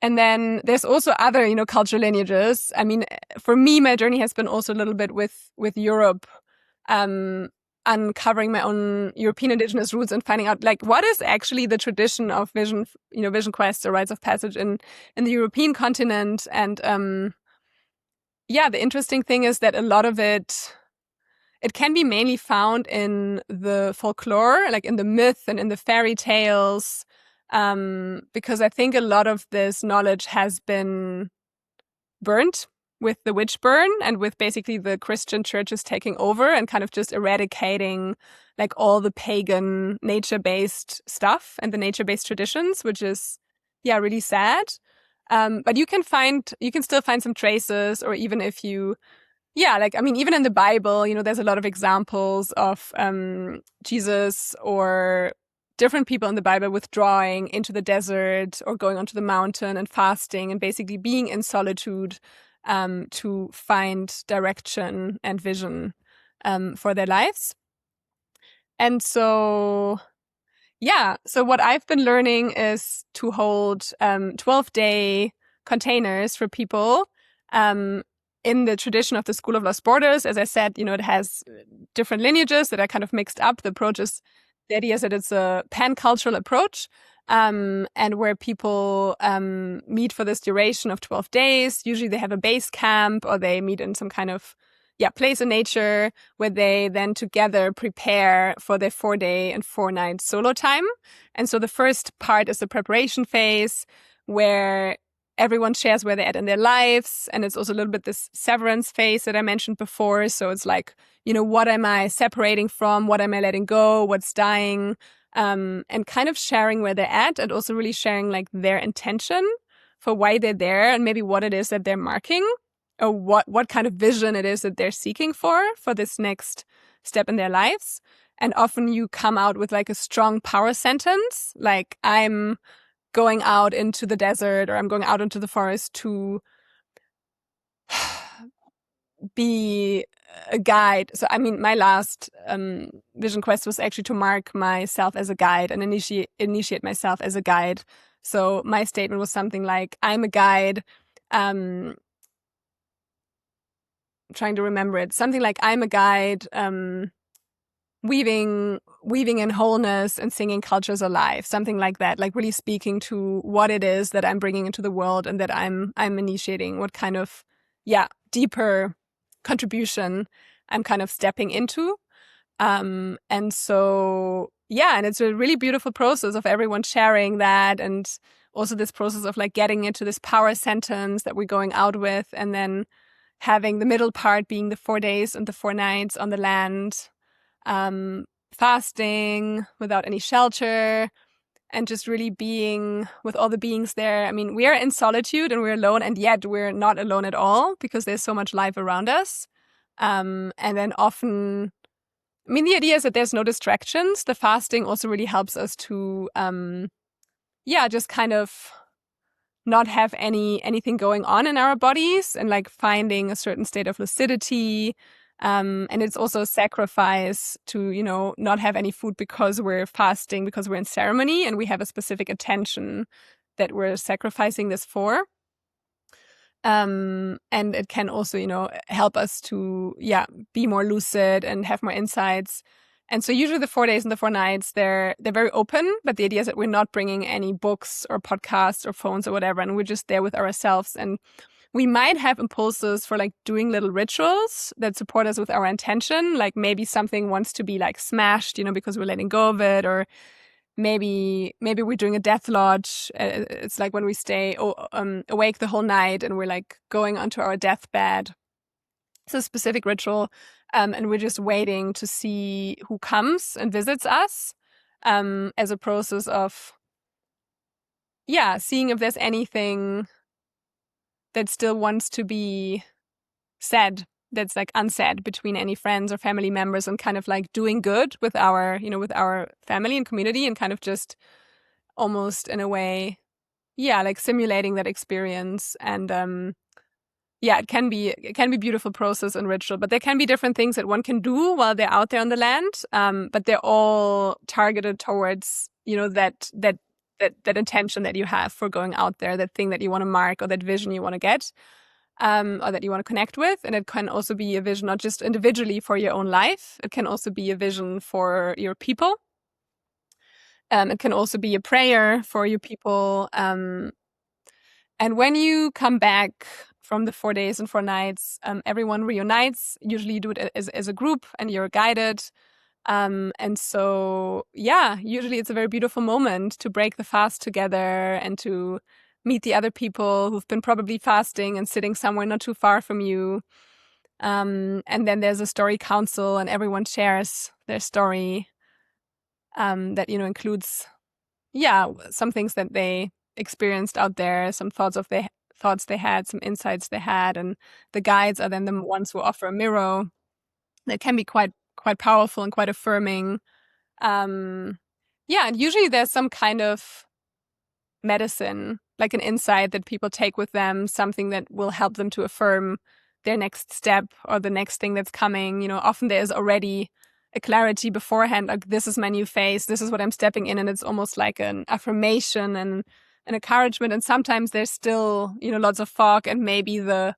then there's also other, cultural lineages. I mean, for me, my journey has been also a little bit with Europe, uncovering my own European indigenous roots and finding out what is actually the tradition of vision quests or rites of passage in the European continent. And the interesting thing is that a lot of it can be mainly found in the folklore, like in the myth and in the fairy tales, because I think a lot of this knowledge has been burnt with the witch burn and with basically the Christian churches taking over and kind of just eradicating all the pagan nature-based stuff and the nature-based traditions, which is, really sad. But you can still find some traces, or even if you, even in the Bible, there's a lot of examples of Jesus or different people in the Bible withdrawing into the desert or going onto the mountain and fasting and basically being in solitude to find direction and vision for their lives. And so, so what I've been learning is to hold 12-day containers for people in the tradition of the School of Lost Borders. As I said, it has different lineages that are kind of mixed up. The idea is that it's a pan-cultural approach, and where people meet for this duration of 12 days. Usually they have a base camp, or they meet in some kind of place in nature, where they then together prepare for their 4-day and 4-night solo time. And so the first part is the preparation phase, where everyone shares where they're at in their lives. And it's also a little bit this severance phase that I mentioned before. So it's what am I separating from? What am I letting go? What's dying? And kind of sharing where they're at, and also really sharing their intention for why they're there, and maybe what it is that they're marking, or what kind of vision it is that they're seeking for this next step in their lives. And often you come out with a strong power sentence, I'm going out into the desert, or I'm going out into the forest to be a guide. So, I mean, my last vision quest was actually to mark myself as a guide and initiate myself as a guide. So my statement was something like, I'm a guide, trying to remember it, something like, I'm a guide, weaving in wholeness and singing cultures alive, something like that, really speaking to what it is that I'm bringing into the world and that I'm initiating, what kind of, deeper contribution I'm kind of stepping into. And so, and it's a really beautiful process of everyone sharing that, and also this process of getting into this power sentence that we're going out with, and then having the middle part being the 4 days and the 4 nights on the land, fasting without any shelter, and just really being with all the beings there. I mean, we are in solitude and we're alone, and yet we're not alone at all, because there's so much life around us. And then often, I mean, the idea is that there's no distractions. The fasting also really helps us to, just kind of not have anything going on in our bodies, and finding a certain state of lucidity. And it's also a sacrifice to, not have any food because we're fasting, because we're in ceremony and we have a specific attention that we're sacrificing this for. And it can also, help us to, be more lucid and have more insights. And so usually the 4 days and the 4 nights, they're very open, but the idea is that we're not bringing any books or podcasts or phones or whatever, and we're just there with ourselves. And we might have impulses for like doing little rituals that support us with our intention. Like maybe something wants to be like smashed, because we're letting go of it, or maybe we're doing a death lodge. It's like when we stay awake the whole night and we're like going onto our deathbed. It's a specific ritual, and we're just waiting to see who comes and visits us, as a process of, seeing if there's anything that still wants to be said that's like unsaid between any friends or family members, and kind of like doing good with our, with our family and community, and kind of just almost in a way, like simulating that experience. And it can be beautiful process and ritual, but there can be different things that one can do while they're out there on the land. But they're all targeted towards, that intention that you have for going out there, that thing that you want to mark, or that vision you want to get, or that you want to connect with. And it can also be a vision, not just individually for your own life. It can also be a vision for your people. It can also be a prayer for your people. And when you come back from the 4 days and 4 nights, everyone reunites. Usually you do it as a group, and you're guided. And so, usually it's a very beautiful moment to break the fast together and to meet the other people who've been probably fasting and sitting somewhere not too far from you. And then there's a story council, and everyone shares their story, that, includes, some things that they experienced out there, some thoughts they had, some insights they had. And the guides are then the ones who offer a mirror that can be quite powerful and quite affirming. And usually there's some kind of medicine, like an insight that people take with them, something that will help them to affirm their next step or the next thing that's coming. Often there's already a clarity beforehand, like this is my new phase, this is what I'm stepping in, and it's almost like an affirmation and an encouragement. And sometimes there's still, lots of fog, and maybe the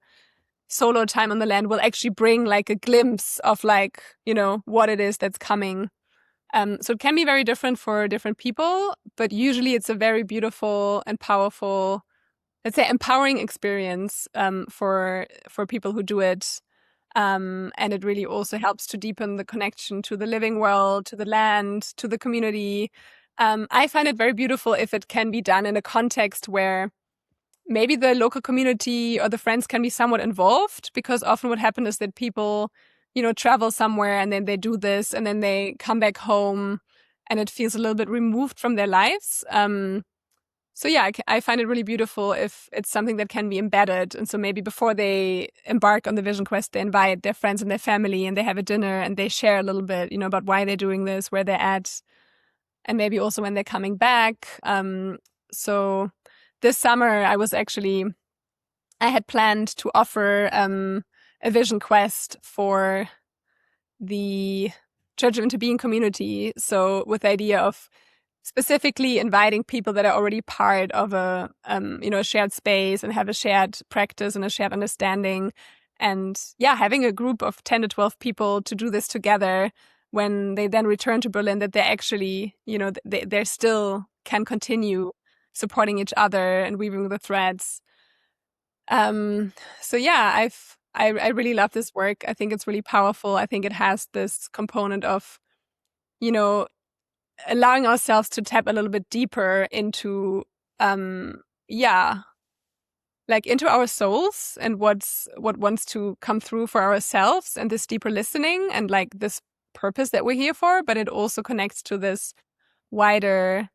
solo time on the land will actually bring like a glimpse of like, what it is that's coming. So it can be very different for different people, but usually it's a very beautiful and powerful, let's say, empowering experience, for people who do it. And it really also helps to deepen the connection to the living world, to the land, to the community. I find it very beautiful if it can be done in a context where maybe the local community or the friends can be somewhat involved, because often what happens is that people, travel somewhere and then they do this and then they come back home and it feels a little bit removed from their lives. So I find it really beautiful if it's something that can be embedded. And so maybe before they embark on the vision quest, they invite their friends and their family, and they have a dinner and they share a little bit, about why they're doing this, where they're at, and maybe also when they're coming back. So this summer I had planned to offer a vision quest for the Church of Interbeing community. So with the idea of specifically inviting people that are already part of a shared space and have a shared practice and a shared understanding. And having a group of 10 to 12 people to do this together when they then return to Berlin, that they actually, they still can continue supporting each other and weaving the threads. I really love this work. I think it's really powerful. I think it has this component of, allowing ourselves to tap a little bit deeper into, into our souls and what wants to come through for ourselves, and this deeper listening and like this purpose that we're here for. But it also connects to this wider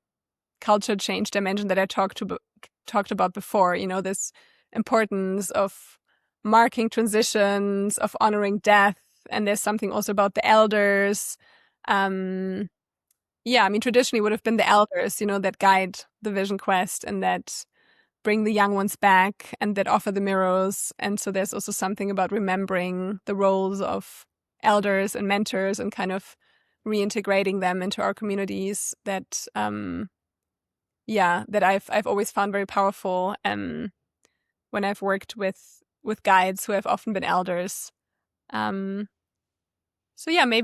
culture change dimension that I talked about before, this importance of marking transitions, of honoring death. And there's something also about the elders. Traditionally would have been the elders, that guide the vision quest and that bring the young ones back and that offer the mirrors. And so there's also something about remembering the roles of elders and mentors and kind of reintegrating them into our communities that that I've always found very powerful when I've worked with guides who have often been elders. Maybe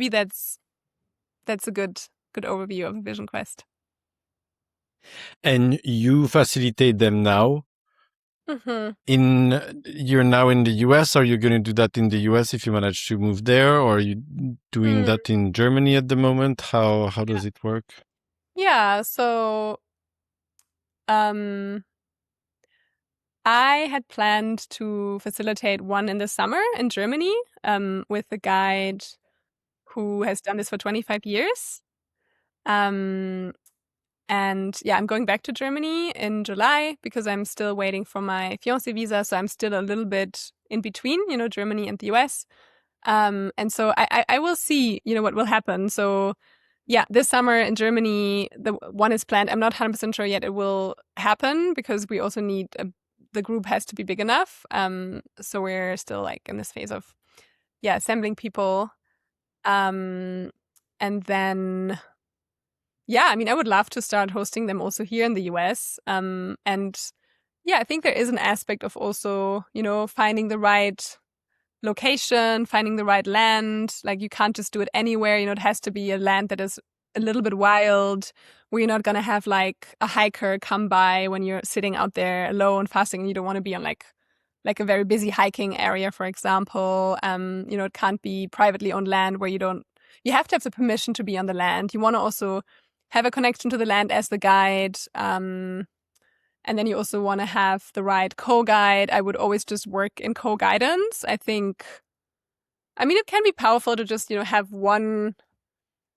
that's that's a good overview of a vision quest. And you facilitate them now. You're now in the US. Are you going to do that in the US if you manage to move there, or are you doing that in Germany at the moment? How does it work? Yeah, so I had planned to facilitate one in the summer in Germany with a guide who has done this for 25 years. And yeah, I'm going back to Germany in July because I'm still waiting for my fiancé visa. So I'm still a little bit in between, Germany and the US. And so I will see, what will happen. So yeah, this summer in Germany, the one is planned. I'm not 100% sure yet it will happen because we also need the group has to be big enough. So we're still like in this phase of, assembling people. And then, I mean, I would love to start hosting them also here in the US. And I think there is an aspect of also, finding the right location, finding the right land. Like you can't just do it anywhere. It has to be a land that is a little bit wild, where you're not going to have like a hiker come by when you're sitting out there alone fasting and you don't want to be on like a very busy hiking area, for example. It can't be privately owned land where you have to have the permission to be on the land. You want to also have a connection to the land as the guide. And then you also want to have the right co-guide. I would always just work in co-guidance. I mean, it can be powerful to just, have one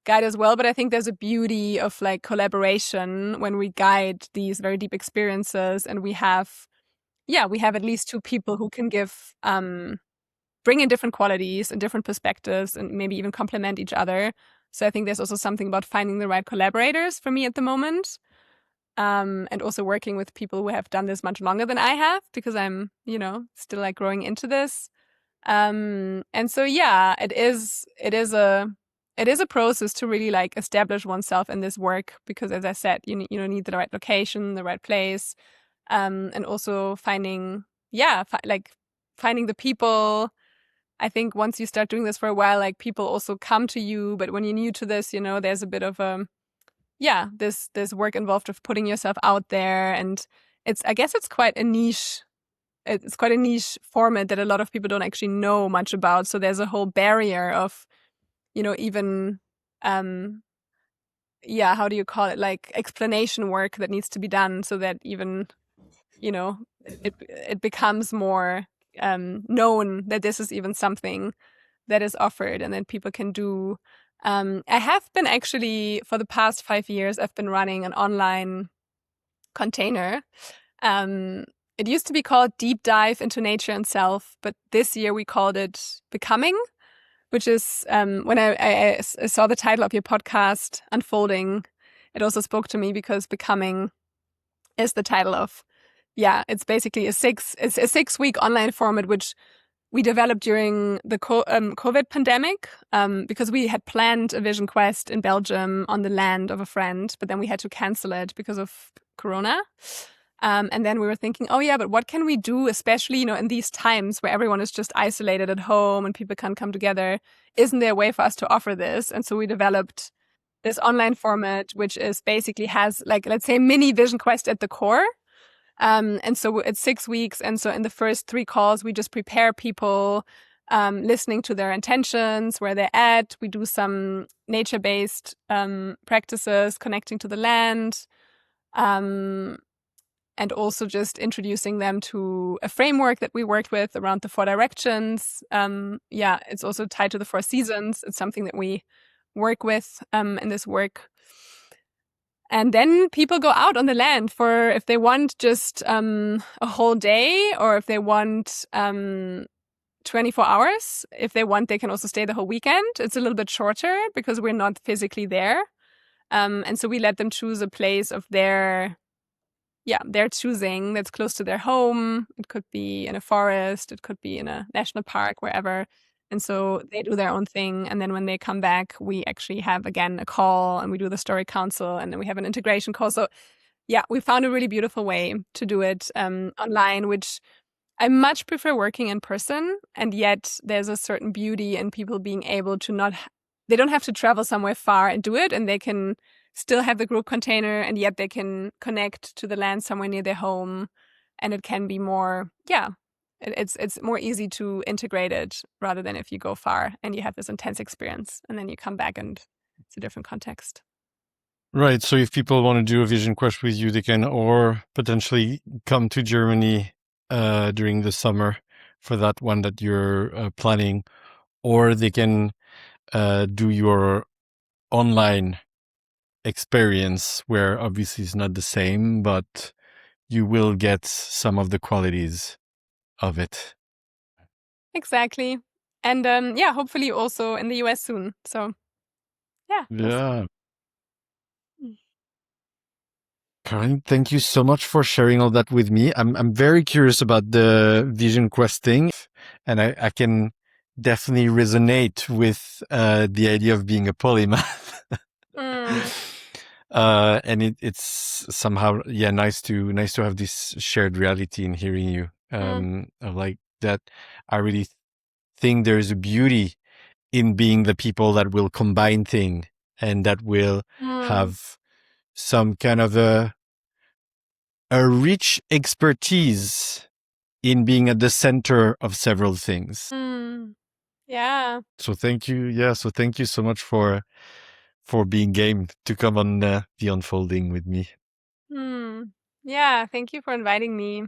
guide as well, but I think there's a beauty of like collaboration when we guide these very deep experiences and we have at least two people who can bring in different qualities and different perspectives and maybe even complement each other. So I think there's also something about finding the right collaborators for me at the moment. And also working with people who have done this much longer than I have because I'm, still like growing into this. And so, it is a process to really like establish oneself in this work because as I said, you need the right location, the right place, and also finding the people. I think once you start doing this for a while, like people also come to you, but when you're new to this, there's a bit of this work involved of putting yourself out there, and I guess it's quite a niche. It's quite a niche format that a lot of people don't actually know much about. So there's a whole barrier of, even how do you call it? Like explanation work that needs to be done so that even, it becomes more known that this is even something that is offered and that people can do. I have been actually, for the past 5 years, I've been running an online container. It used to be called Deep Dive into Nature and Self, but this year we called it Becoming, which is when I saw the title of your podcast unfolding, it also spoke to me because Becoming is the title of, it's basically a 6-week online format, which we developed during the COVID pandemic because we had planned a vision quest in Belgium on the land of a friend, but then we had to cancel it because of Corona. And then we were thinking, but what can we do, especially, in these times where everyone is just isolated at home and people can't come together? Isn't there a way for us to offer this? And so we developed this online format, which is basically has like, let's say, mini vision quest at the core. And so it's 6 weeks. And so in the first 3 calls, we just prepare people, listening to their intentions, where they're at. We do some nature-based practices, connecting to the land, and also just introducing them to a framework that we worked with around the 4 directions. It's also tied to the 4 seasons. It's something that we work with in this work. And then people go out on the land for, if they want just a whole day, or if they want 24 hours. If they want, they can also stay the whole weekend. It's a little bit shorter because we're not physically there. And so we let them choose a place of their choosing that's close to their home. It could be in a forest. It could be in a national park, wherever. And so they do their own thing. And then when they come back, we actually have, again, a call and we do the story council and then we have an integration call. So we found a really beautiful way to do it online, which I much prefer working in person. And yet there's a certain beauty in people being able to not they don't have to travel somewhere far and do it, and they can still have the group container, and yet they can connect to the land somewhere near their home, and it can be more, it's more easy to integrate it rather than if you go far and you have this intense experience and then you come back and it's a different context. Right. So if people want to do a vision quest with you, they can or potentially come to Germany during the summer for that one that you're planning, or they can do your online experience where obviously it's not the same, but you will get some of the qualities of it. Exactly. And hopefully also in the US soon. So we'll see. Carolin, thank you so much for sharing all that with me. I'm very curious about the vision quest thing, and I can definitely resonate with the idea of being a polymath. And it's somehow nice to have this shared reality in hearing you of like that. I really think there's a beauty in being the people that will combine things and that will have some kind of a rich expertise in being at the center of several things. Yeah. So thank you. Yeah. So thank you so much for being game to come on the unfolding with me. Yeah. Thank you for inviting me.